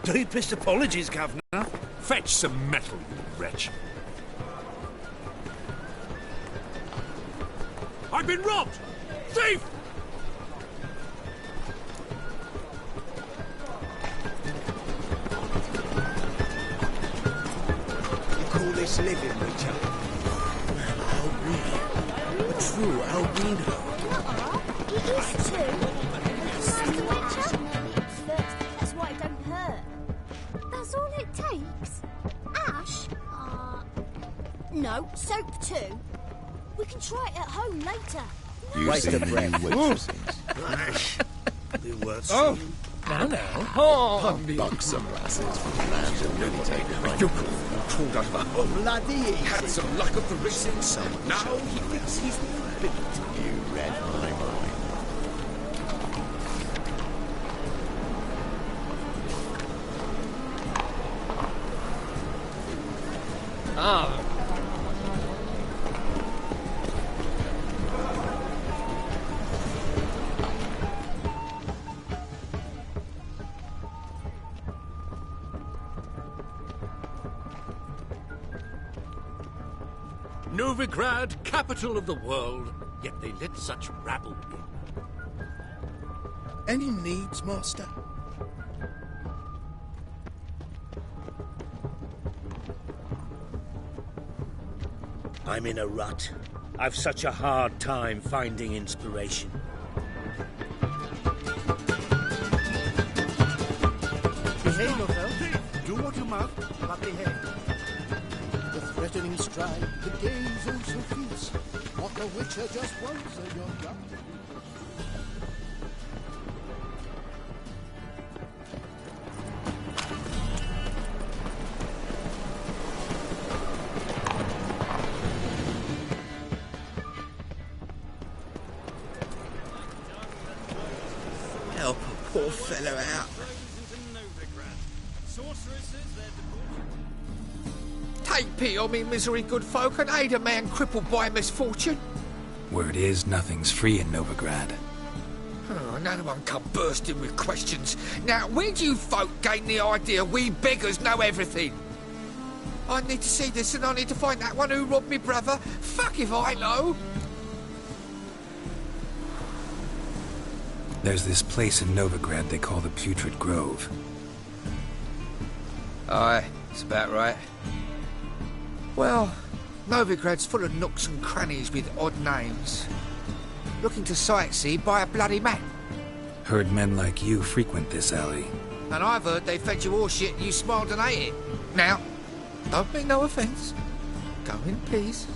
Deepest apologies, Governor. Fetch some metal, you wretch. I've been robbed! Thief! You call this living, Witcher? Albino. A true albino. It is too. Mr. Witcher? That's why it don't hurt. That's all it takes? Ash? No, soap too. We can try it at home later. You Waste see of breath. new waitresses. Ash, be worth Oh, seeing. now. Oh, Buxom lasses from the lands of Nilligan. you crawled out of a hole. Bloody easy. Had some luck of the racing sun. Now he thinks he's beat. You read my mind. Ah. Novigrad, capital of the world, yet they let such rabble in. Any needs, Master? I'm in a rut. I've such a hard time finding inspiration. Behave yourself. Do what you must, but behave. The threatening stride, the gaze also feast. What the Witcher just wants are your gut. Help a poor fellow out. Take pity on me, misery, good folk, and aid a man crippled by misfortune. Word is, nothing's free in Novigrad. Oh, another one come bursting with questions. Now, where do you folk gain the idea we beggars know everything? I need to see this and I need to find that one who robbed me brother. Fuck if I know. There's this place in Novigrad they call the Putrid Grove. Aye, it's about right. Well, Novigrad's full of nooks and crannies with odd names. Looking to sightsee, buy a bloody map. Heard men like you frequent this alley. And I've heard they fed you all shit and you smiled and ate it. Now, don't mean no offence. Go in peace.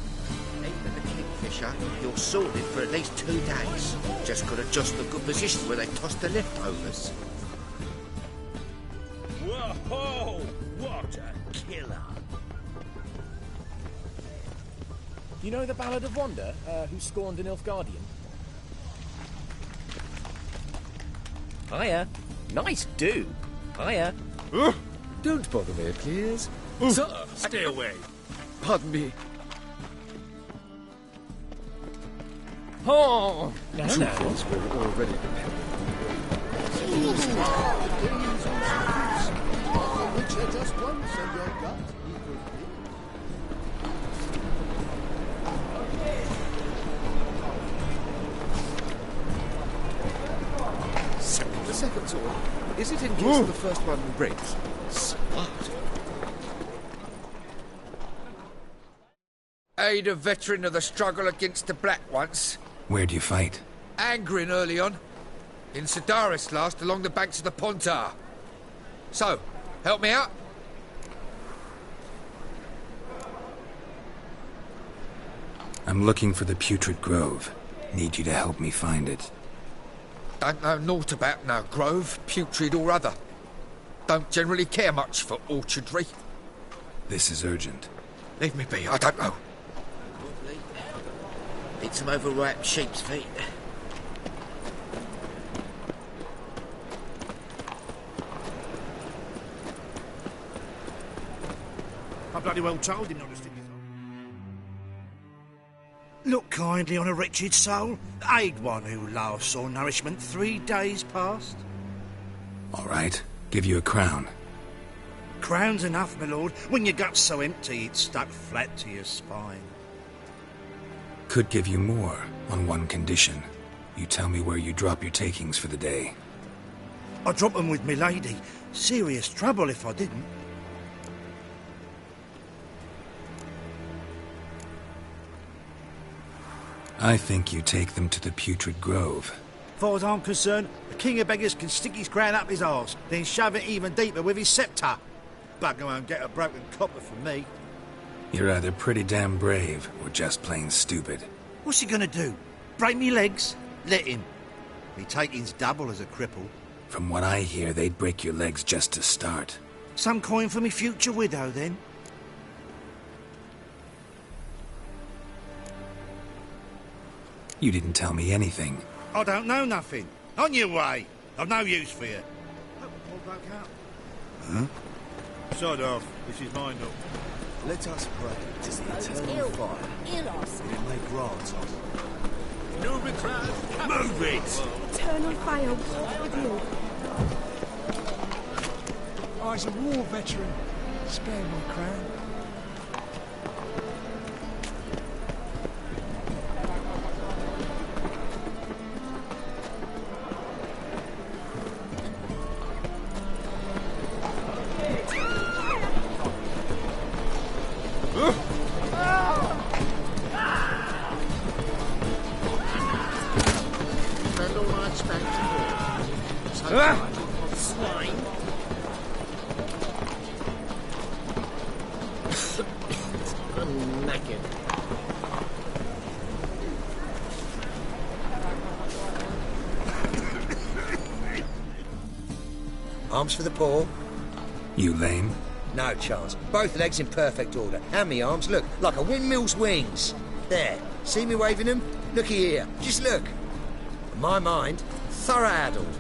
Even the Kingfisher, you're sorted for at least 2 days. Just got to adjust the good position where they toss the leftovers. Whoa! What a killer! You know the Ballad of Wanda, who scorned an Nilfgaardian? Hiya. Nice do. Hiya. Don't bother me, please. Sir, stay away. Pardon me. Oh! Now, we're already prepared. Witcher just once and your gut equals The second sword. Is it in case the first one breaks? Smart. Aid a veteran of the struggle against the Black once. Where do you fight? Angrin early on. In Sedaris last, along the banks of the Pontar. So, help me out? I'm looking for the Putrid Grove. Need you to help me find it. Don't know naught about no grove, putrid or other. Don't generally care much for orchardry. This is urgent. Leave me be, I don't know. Eat some overripe sheep's feet. I bloody well told him not to stick his Look kindly on a wretched soul. Aid one who last saw nourishment 3 days past. All right, give you a crown. Crown's enough, my lord, when your gut's so empty it's stuck flat to your spine. Could give you more, on one condition. You tell me where you drop your takings for the day. I'd drop them with me lady. Serious trouble if I didn't. I think you take them to the Putrid Grove. As far as I'm concerned, the king of beggars can stick his crown up his arse, then shove it even deeper with his sceptre. Bugger won't get a broken copper from me. You're either pretty damn brave, or just plain stupid. What's he gonna do? Break me legs? Let him. Me taking's double as a cripple. From what I hear, they'd break your legs just to start. Some coin for me future widow, then? You didn't tell me anything. I don't know nothing. On your way. I've no use for you. Huh? Sod off. This is mine up. Let us pray to the eternal fire. It may grant us. Move it! Eternal fire with you. I was a war veteran. Spare my crown. Swine. I'm knackered. Arms for the poor. You lame? No chance. Both legs in perfect order. And me arms, look, like a windmill's wings. There. See me waving them? Looky here. Just look. In my mind, thorough addled.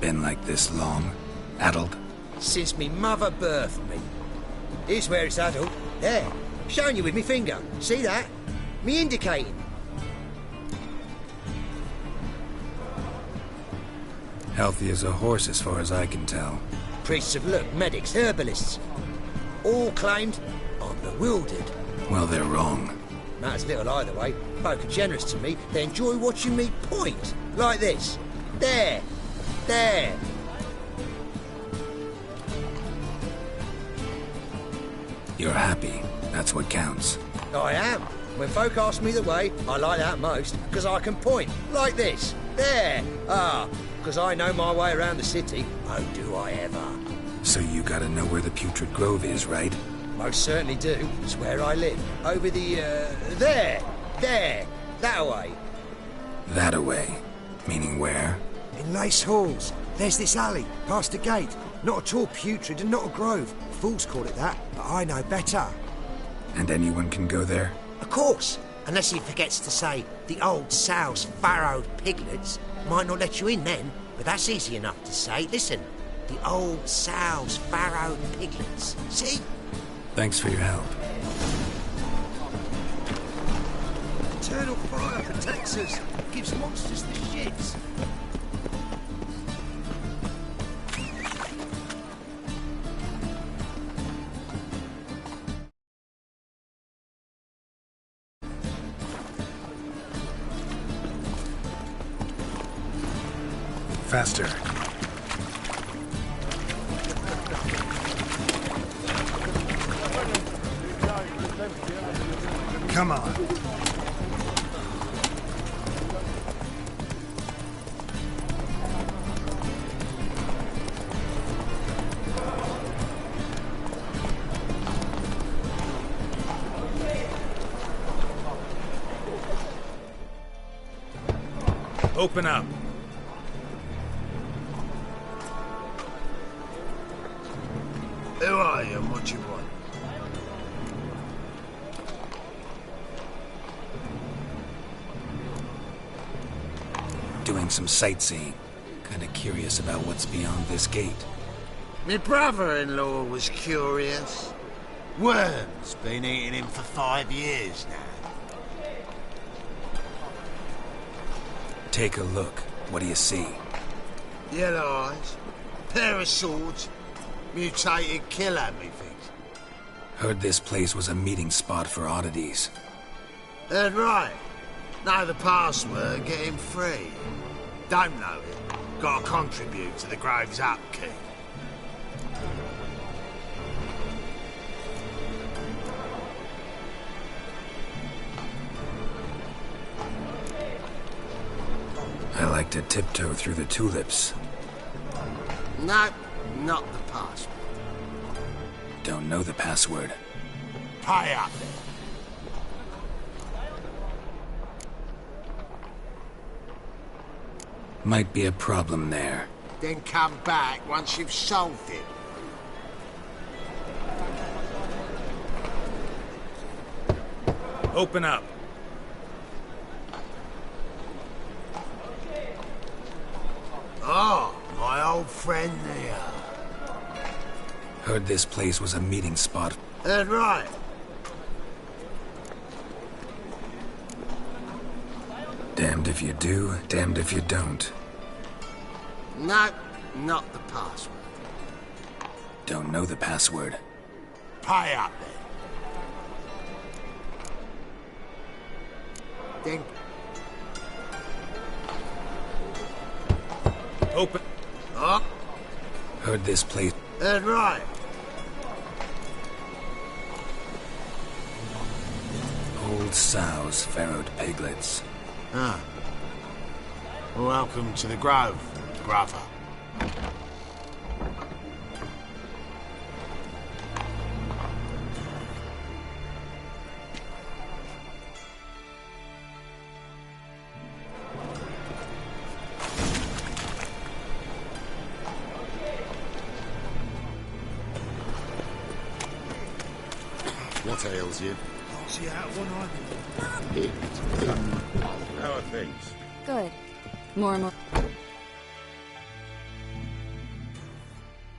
Been like this long? Addled? Since me mother birthed me. Here's where it's addled. There. Showing you with me finger. See that? Me indicating. Healthy as a horse as far as I can tell. Priests of luck, medics, herbalists. All claimed I'm bewildered. Well, they're wrong. Matters little either way. Folk are generous to me. They enjoy watching me point. Like this. There. There. You're happy. That's what counts. I am. When folk ask me the way, I like that most, because I can point. Like this. There. Because I know my way around the city. Oh, do I ever. So you gotta know where the Putrid Grove is, right? Most certainly do. It's where I live. Over the, there. There. That-a-way. That-a-way? Meaning where? In Lace Halls. There's this alley, past the gate. Not at all putrid and not a grove. Fools call it that, but I know better. And anyone can go there? Of course. Unless he forgets to say the old sow's farrowed piglets. Might not let you in then, but that's easy enough to say. Listen, the old sow's farrowed piglets. See? Thanks for your help. Eternal fire protects us. Gives monsters the shits. Faster. Come on. Open up. Who are you and what do you want? Doing some sightseeing. Kinda curious about what's beyond this gate. My brother-in-law was curious. Worm's been eating him for 5 years now. Take a look. What do you see? Yellow eyes, pair of swords, mutated killer, methinks. Heard this place was a meeting spot for oddities. Heard right. Know the password, get him free. Don't know it. Gotta contribute to the Grove's upkeep. I like to tiptoe through the tulips. No, not the password. Don't know the password. Pay up then. Might be a problem there. Then come back once you've solved it. Open up. Oh, my old friend there. Heard this place was a meeting spot. Heard right. Damned if you do, damned if you don't. No, not the password. Don't know the password. Pay up then. Open. Oh. Heard this place. Heard right. Old sows, farrowed piglets. Ah. Welcome to the Grove, brother. What ails you? Can't see out one eye. How are things? Good. More and more.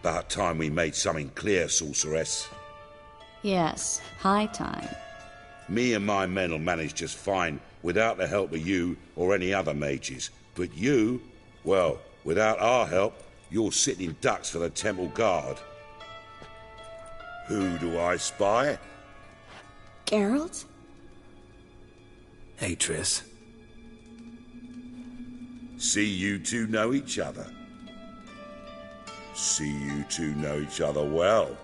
About time we made something clear, sorceress. Yes, high time. Me and my men'll manage just fine without the help of you or any other mages. But you, well, without our help, you're sitting ducks for the temple guard. Who do I spy? Geralt? Hey, Triss. See you two know each other. See you two know each other well.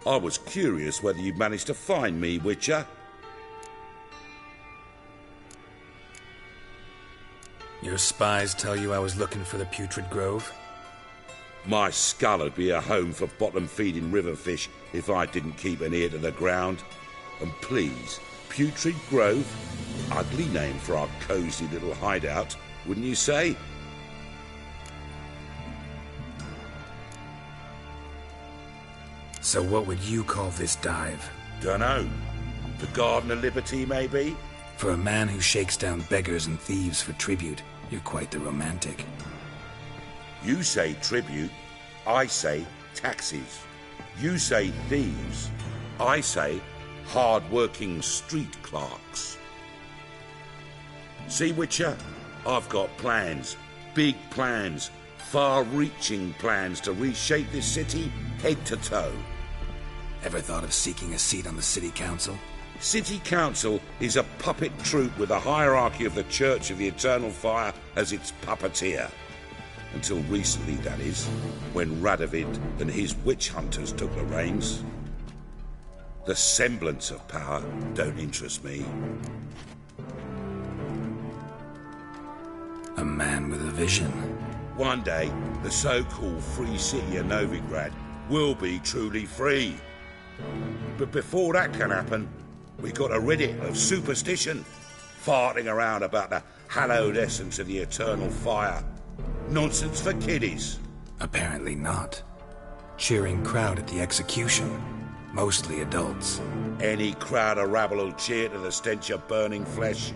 I was curious whether you'd managed to find me, Witcher. Your spies tell you I was looking for the Putrid Grove? My skull would be a home for bottom-feeding river fish if I didn't keep an ear to the ground. And please, Putrid Grove? Ugly name for our cosy little hideout, wouldn't you say? So what would you call this dive? Dunno. The Garden of Liberty, maybe? For a man who shakes down beggars and thieves for tribute, you're quite the romantic. You say tribute, I say taxes. You say thieves, I say hard-working street clerks. See, Witcher, I've got plans, big plans, far-reaching plans to reshape this city head to toe. Ever thought of seeking a seat on the city council? City council is a puppet troupe with a hierarchy of the Church of the Eternal Fire as its puppeteer. Until recently, that is, when Radovid and his witch hunters took the reins. The semblance of power don't interest me. A man with a vision. One day, the so-called free city of Novigrad will be truly free. But before that can happen, we got to rid it of superstition, farting around about the hallowed essence of the eternal fire. Nonsense for kiddies. Apparently not. Cheering crowd at the execution. Mostly adults. Any crowd or rabble will cheer to the stench of burning flesh.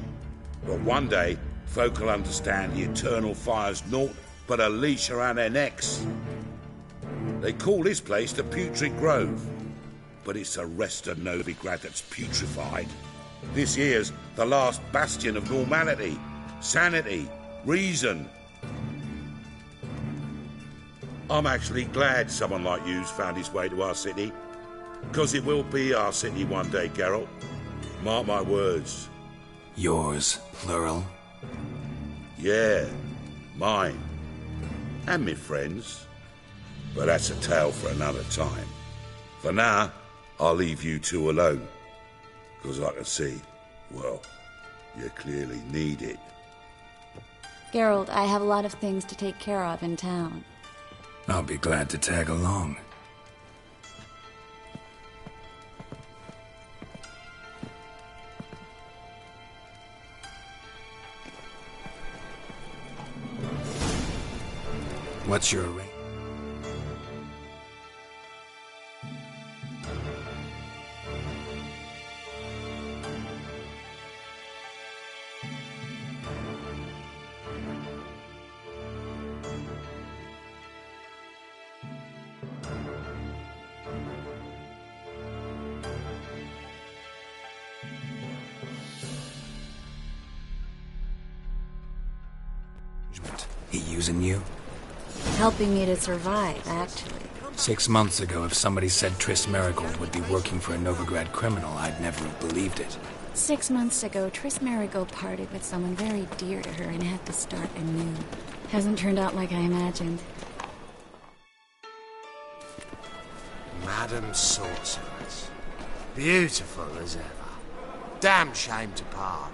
But one day, folk will understand the eternal fire's naught but a leash around their necks. They call this place the Putrid Grove. But it's the rest of Novigrad that's putrefied. This here's the last bastion of normality, sanity, reason. I'm actually glad someone like you's found his way to our city. Because it will be our city one day, Geralt. Mark my words. Yours, plural? Yeah, mine. And me friends. But that's a tale for another time. For now, I'll leave you two alone. Because I can see, well, you clearly need it. Geralt, I have a lot of things to take care of in town. I'll be glad to tag along. What's your arrangement? He using you? Helping me to survive, actually. 6 months ago, if somebody said Triss Merigold would be working for a Novigrad criminal, I'd never have believed it. 6 months ago, Triss Merigold parted with someone very dear to her and had to start anew. Hasn't turned out like I imagined. Madam Sorceress. Beautiful as ever. Damn shame to part.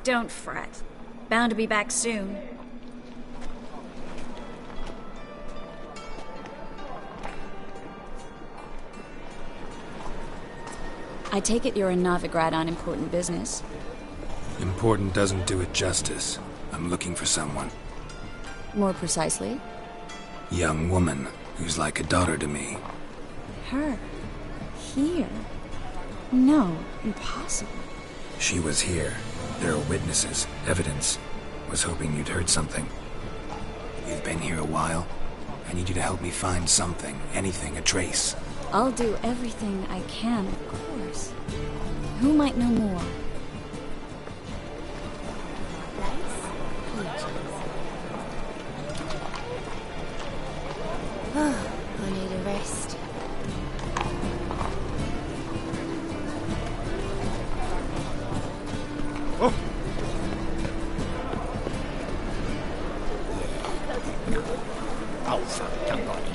Don't fret. Bound to be back soon. I take it you're in Novigrad on important business. Important doesn't do it justice. I'm looking for someone. More precisely? Young woman who's like a daughter to me. Her? Here? No, impossible. She was here. There are witnesses, evidence. Was hoping you'd heard something. You've been here a while. I need you to help me find something, anything, a trace. I'll do everything I can, of course. Who might know more? I need a rest. Oh. Oh, fuck, don't got it.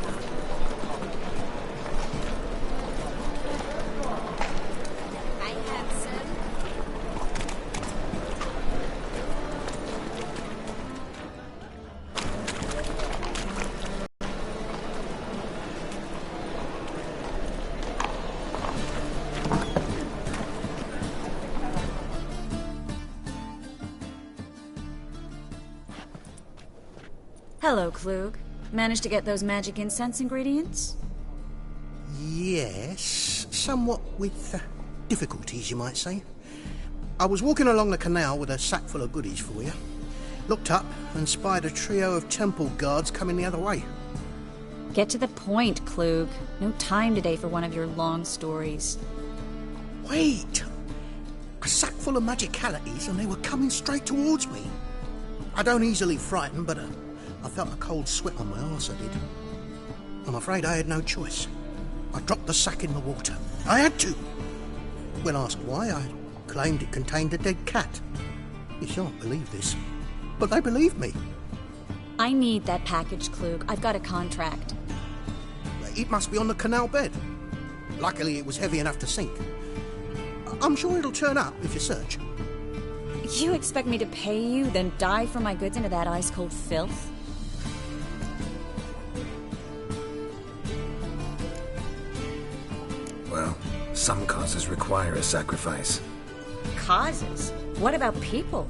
Hello, Klug. Managed to get those magic incense ingredients? Yes, somewhat with difficulties, you might say. I was walking along the canal with a sack full of goodies for you. Looked up and spied a trio of temple guards coming the other way. Get to the point, Klug. No time today for one of your long stories. Wait! A sack full of magicalities and they were coming straight towards me. I don't easily frighten, but I felt a cold sweat on my arse, I did. I'm afraid I had no choice. I dropped the sack in the water. I had to. When asked why, I claimed it contained a dead cat. You shan't believe this, but they believed me. I need that package, Klug. I've got a contract. It must be on the canal bed. Luckily, it was heavy enough to sink. I'm sure it'll turn up if you search. You expect me to pay you, then dive for my goods into that ice-cold filth? Well, some causes require a sacrifice. Causes? What about people?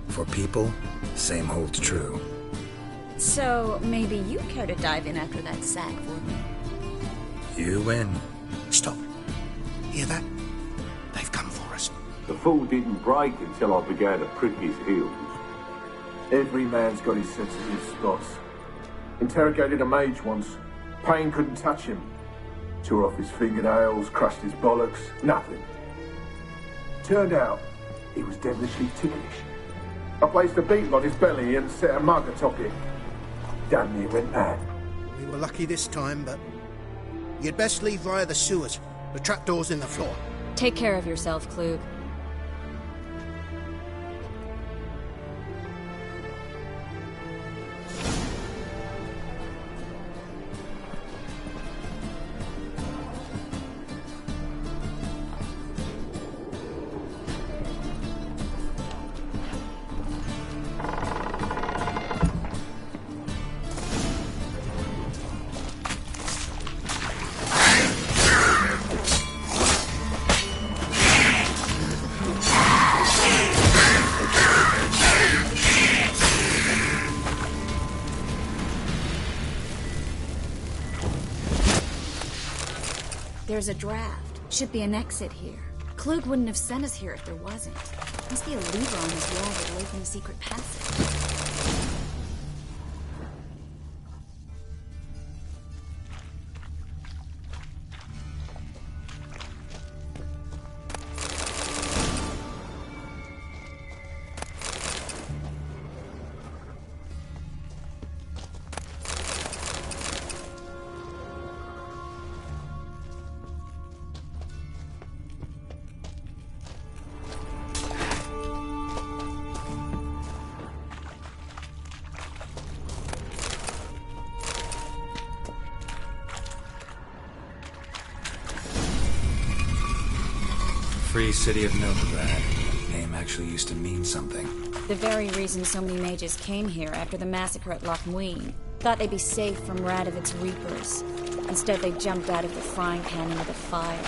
For people, same holds true. So, maybe you care to dive in after that sack for me? You win. Stop. Hear that? They've come for us. The fall didn't break until I began to prick his heels. Every man's got his sensitive spots. Interrogated a mage once. Pain couldn't touch him. Tore off his fingernails, crushed his bollocks, nothing. Turned out, he was devilishly ticklish. I placed a beetle on his belly and set a mug atop it. Damn near went mad. We were lucky this time, but you'd best leave via the sewers. The trapdoor's in the floor. Take care of yourself, Klug. There's a draft. Should be an exit here. Klug wouldn't have sent us here if there wasn't. Must be a lever on his wall that away from the secret passage. Free City of Novigrad. Name actually used to mean something. The very reason so many mages came here after the massacre at Loch Muin. Thought they'd be safe from Radovic's reapers. Instead, they jumped out of the frying pan into the fire.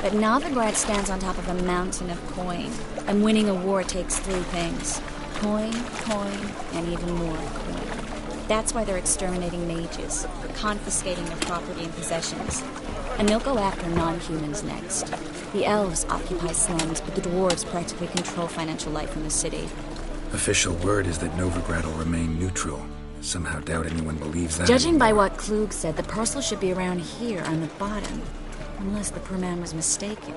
But Novigrad stands on top of a mountain of coin. And winning a war takes three things. Coin, and even more coin. That's why they're exterminating mages, confiscating their property and possessions. And they'll go after non-humans next. The elves occupy slums, but the dwarves practically control financial life in the city. Official word is that Novigrad will remain neutral. Somehow doubt anyone believes that. Judging by what Klug said, the parcel should be around here on the bottom. Unless the poor man was mistaken.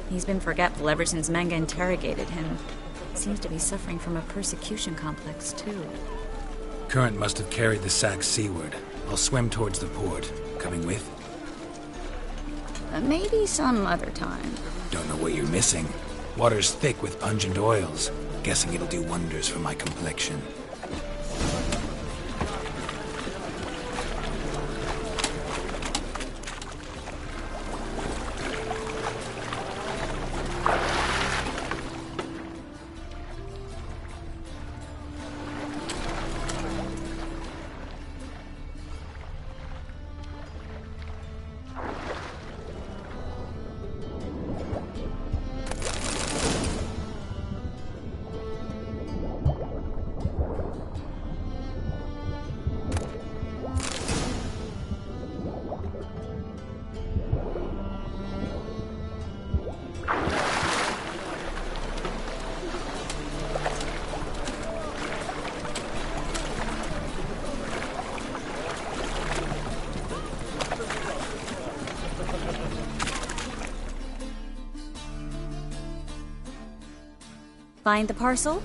He's been forgetful ever since Manga interrogated him. Seems to be suffering from a persecution complex, too. Current must have carried the sack seaward. I'll swim towards the port. Coming with? Maybe some other time. Don't know what you're missing. Water's thick with pungent oils. Guessing it'll do wonders for my complexion. Find the parcel?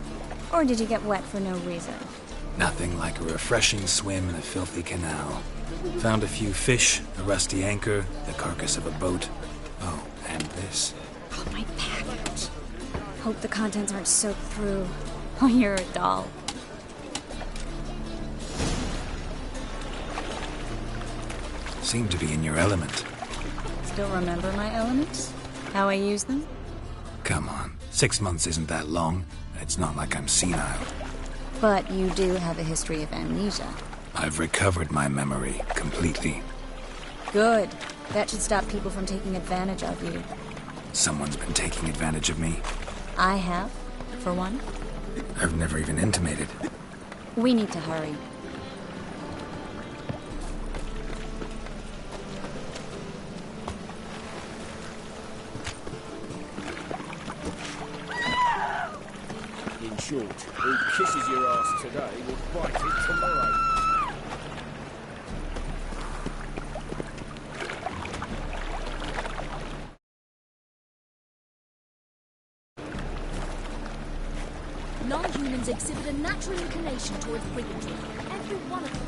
Or did you get wet for no reason? Nothing like a refreshing swim in a filthy canal. Found a few fish, a rusty anchor, the carcass of a boat. Oh, and this. Oh, my package. Hope the contents aren't soaked through. Oh, you're a doll. Seem to be in your element. Still remember my elements? How I use them? Come on. 6 months isn't that long. It's not like I'm senile. But you do have a history of amnesia. I've recovered my memory completely. Good. That should stop people from taking advantage of you. Someone's been taking advantage of me. I have, for one. I've never even intimated. We need to hurry. In short, who kisses your ass today will bite it tomorrow. Non-humans exhibit a natural inclination towards bigotry. Every one of them.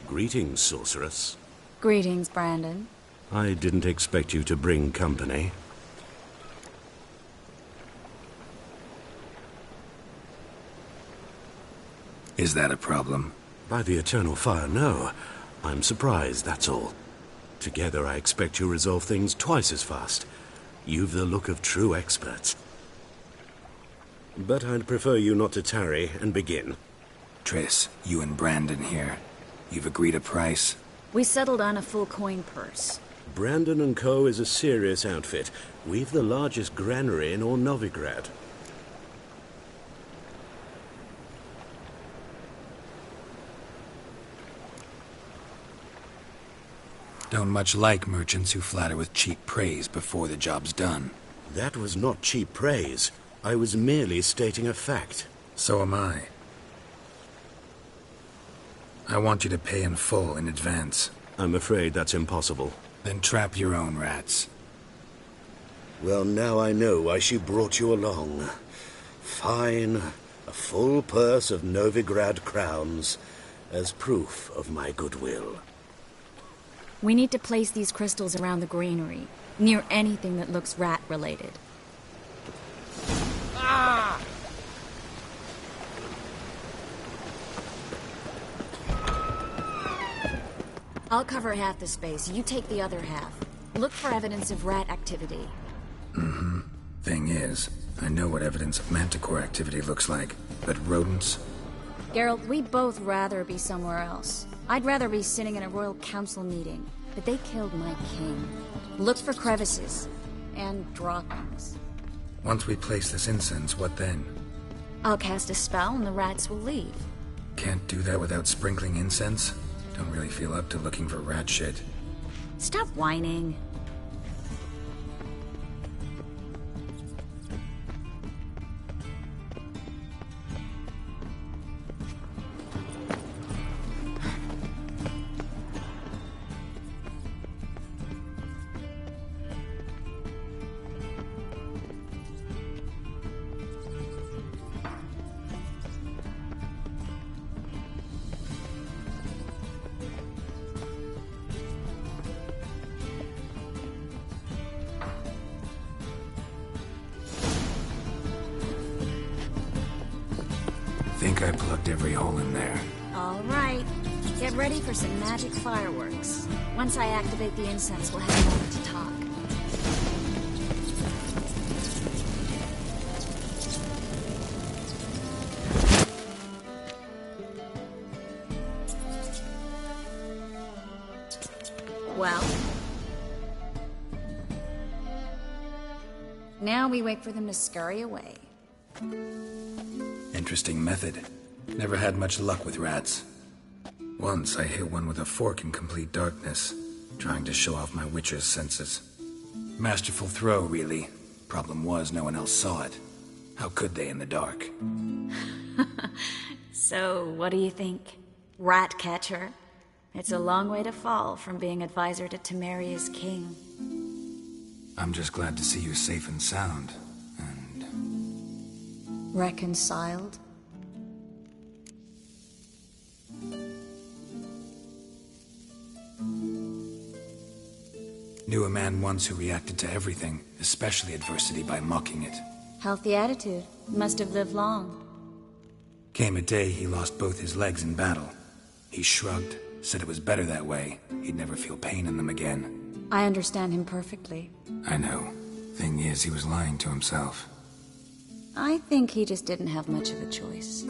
Greetings, sorceress. Greetings, Brandon. I didn't expect you to bring company. Is that a problem? By the eternal fire, no. I'm surprised, that's all. Together, I expect you resolve things twice as fast. You've the look of true experts. But I'd prefer you not to tarry and begin. Triss, you and Brandon here. You've agreed a price? We settled on a full coin purse. Brandon & Co. is a serious outfit. We've the largest granary in all Novigrad. Don't much like merchants who flatter with cheap praise before the job's done. That was not cheap praise. I was merely stating a fact. So am I. I want you to pay in full in advance. I'm afraid that's impossible. Then trap your own rats. Well, now I know why she brought you along. Fine. A full purse of Novigrad crowns as proof of my goodwill. We need to place these crystals around the granary, near anything that looks rat-related. Ah! I'll cover half the space, you take the other half. Look for evidence of rat activity. Mm-hmm. Thing is, I know what evidence of manticore activity looks like, but rodents? Geralt, we'd both rather be somewhere else. I'd rather be sitting in a royal council meeting, but they killed my king. Look for crevices, and droppings. Once we place this incense, what then? I'll cast a spell and the rats will leave. Can't do that without sprinkling incense? Don't really feel up to looking for rat shit. Stop whining. plugged every hole in there. All right. Get ready for some magic fireworks. Once I activate the incense, we'll have a moment to talk. Well? Now we wait for them to scurry away. Interesting method. Never had much luck with rats. Once I hit one with a fork in complete darkness, trying to show off my witcher's senses. Masterful throw, really. Problem was, no one else saw it. How could they in the dark? So, what do you think? Rat catcher? It's a long way to fall from being advisor to Temeria's king. I'm just glad to see you safe and sound. Reconciled? Knew a man once who reacted to everything, especially adversity, by mocking it. Healthy attitude. Must have lived long. Came a day he lost both his legs in battle. He shrugged, said it was better that way. He'd never feel pain in them again. I understand him perfectly. I know. Thing is, he was lying to himself. I think he just didn't have much of a choice.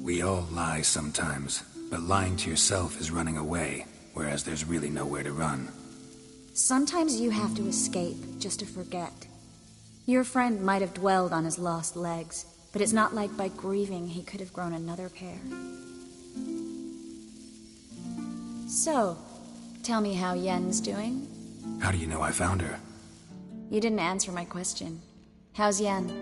We all lie sometimes, but lying to yourself is running away, whereas there's really nowhere to run. Sometimes you have to escape, just to forget. Your friend might have dwelled on his lost legs, but it's not like by grieving he could have grown another pair. So, tell me how Yen's doing? How do you know I found her? You didn't answer my question. How's Yen?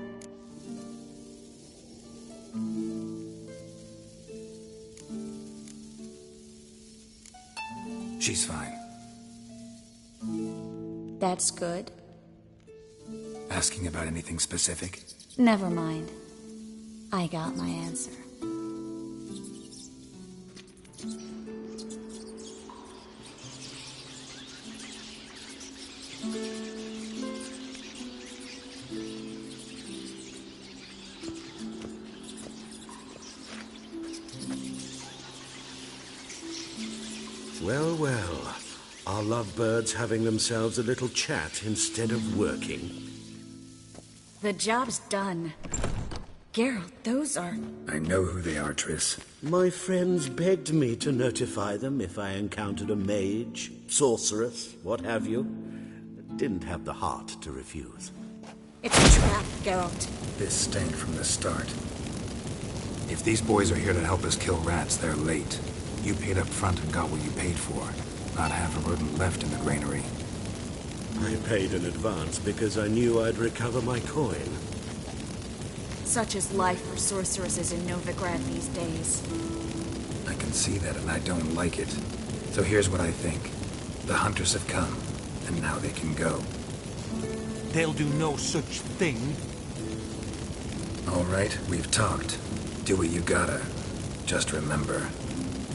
She's fine. That's good. Asking about anything specific? Never mind. I got my answer. Well, well. Our lovebirds having themselves a little chat instead of working. The job's done. Geralt, those are... I know who they are, Triss. My friends begged me to notify them if I encountered a mage, sorceress, what have you. Didn't have the heart to refuse. It's a trap, Geralt. This stank from the start. If these boys are here to help us kill rats, they're late. You paid up front and got what you paid for. Not half a rodent left in the granary. I paid in advance because I knew I'd recover my coin. Such is life for sorceresses in Novigrad these days. I can see that, and I don't like it. So here's what I think. The hunters have come, and now they can go. They'll do no such thing. All right, we've talked. Do what you gotta. Just remember,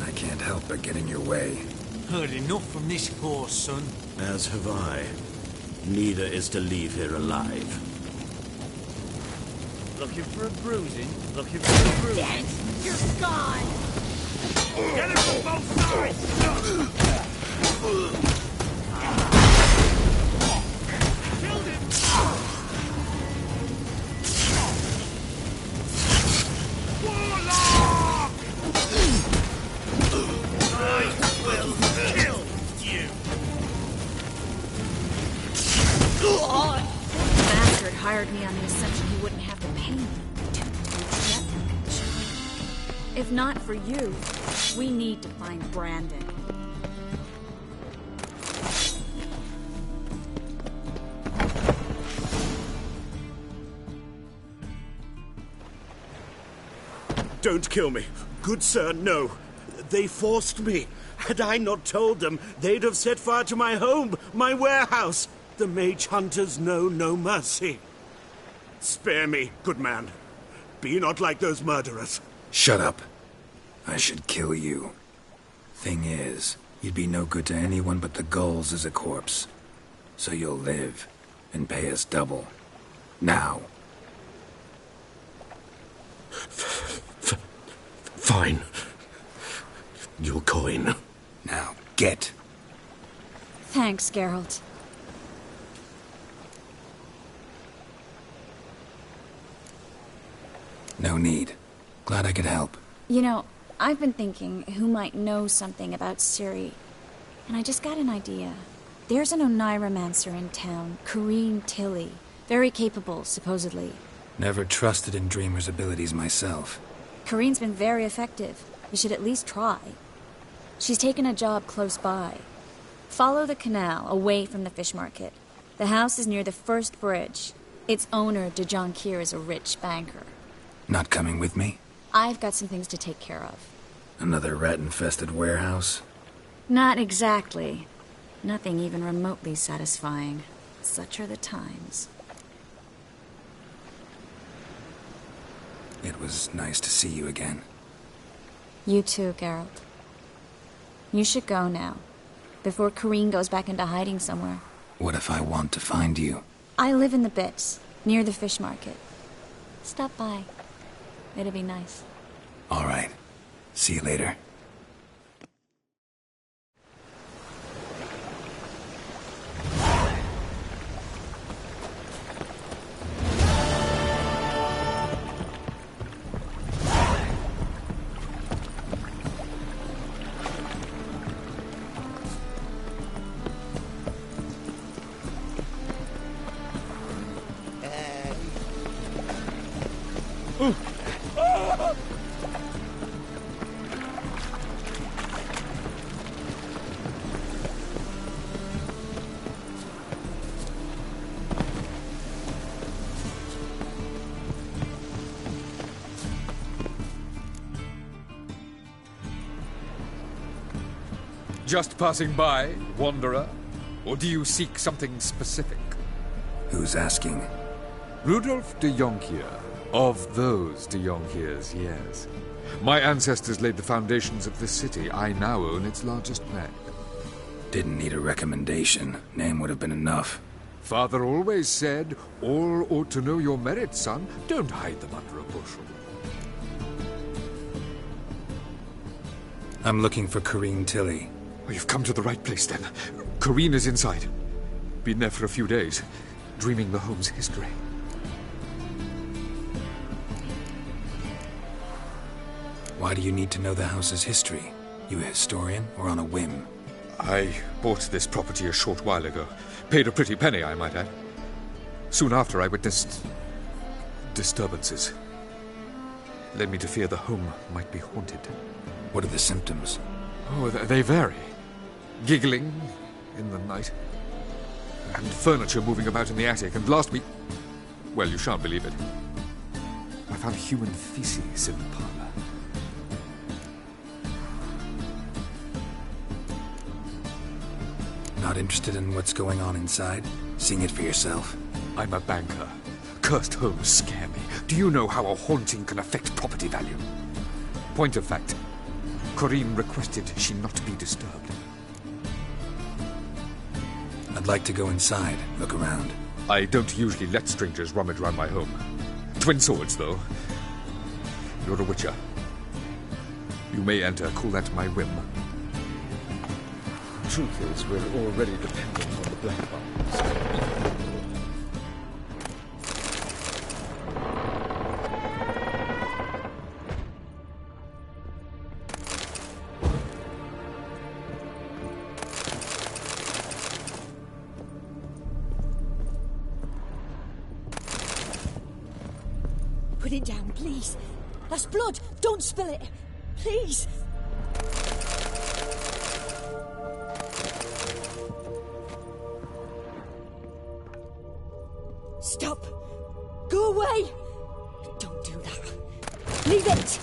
I can't help but get in your way. Heard enough from this horse, son. As have I. Neither is to leave here alive. Looking for a bruising? Looking for a bruising? Dead! You're gone! Get him from both sides! Killed him! Warlock! I will kill you! Bastard hired me on the assumption he wouldn't have to pay me. If not for you, we need to find Brandon. Don't kill me. Good sir, no. They forced me. Had I not told them, they'd have set fire to my home, my warehouse. The mage hunters know no mercy. Spare me, good man. Be not like those murderers. Shut up. I should kill you. Thing is, you'd be no good to anyone but the gulls as a corpse. So you'll live. and pay us double. Now. Fine. Your coin. Now, get. Thanks, Geralt. No need. Glad I could help. You know, I've been thinking who might know something about Ciri, and I just got an idea. There's an Oneiromancer in town, Corrine Tilly. Very capable, supposedly. Never trusted in Dreamer's abilities myself. Corrine's been very effective. You should at least try. She's taken a job close by. Follow the canal, away from the fish market. The house is near the first bridge. Its owner, de Jonquière, is a rich banker. Not coming with me? I've got some things to take care of. Another rat-infested warehouse? Not exactly. Nothing even remotely satisfying. Such are the times. It was nice to see you again. You too, Geralt. You should go now, before Corrine goes back into hiding somewhere. What if I want to find you? I live in the Bits, near the fish market. Stop by. It'll be nice. All right. See you later. Just passing by, wanderer? Or do you seek something specific? Who's asking? Rudolf de Jonquière. Of those de Jonquières, yes. My ancestors laid the foundations of this city. I now own its largest bank. Didn't need a recommendation. Name would have been enough. Father always said, all ought to know your merits, son. Don't hide them under a bushel. I'm looking for Corrine Tilly. Oh, you've come to the right place, then. Corrine is inside. Been there for a few days, dreaming the home's history. Why do you need to know the house's history? You a historian, or on a whim? I bought this property a short while ago. Paid a pretty penny, I might add. Soon after, I witnessed disturbances. Led me to fear the home might be haunted. What are the symptoms? Oh, they vary. Giggling in the night. And furniture moving about in the attic. And last week... well, you shan't believe it. I found human feces in the parlor. Not interested in what's going on inside? Seeing it for yourself? I'm a banker. Cursed homes scare me. Do you know how a haunting can affect property value? Point of fact, Corrine requested she not be disturbed. I'd like to go inside, look around. I don't usually let strangers rummage around my home. Twin swords, though. You're a witcher. You may enter, call that my whim. Truth is, we're already dependent on the Black Bones. Put it down, please. That's blood. Don't spill it. Please. Stop. Go away. Don't do that. Leave it.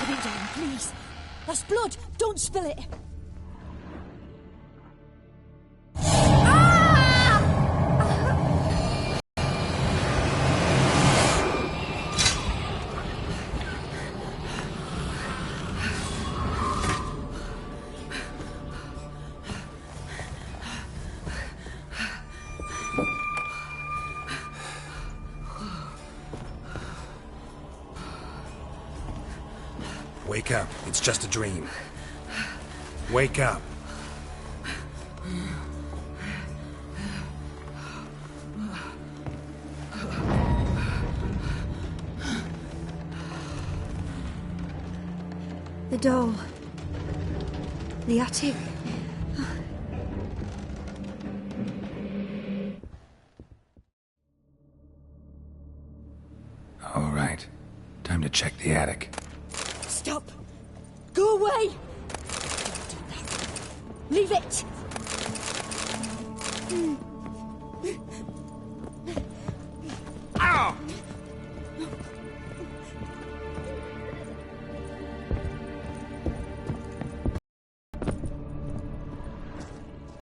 Leave it down, please. That's blood. Don't spill it. Wake up. It's just a dream. Wake up. The doll. The attic. All right. Time to check the attic. Stop! Go away! Don't do that. Leave it!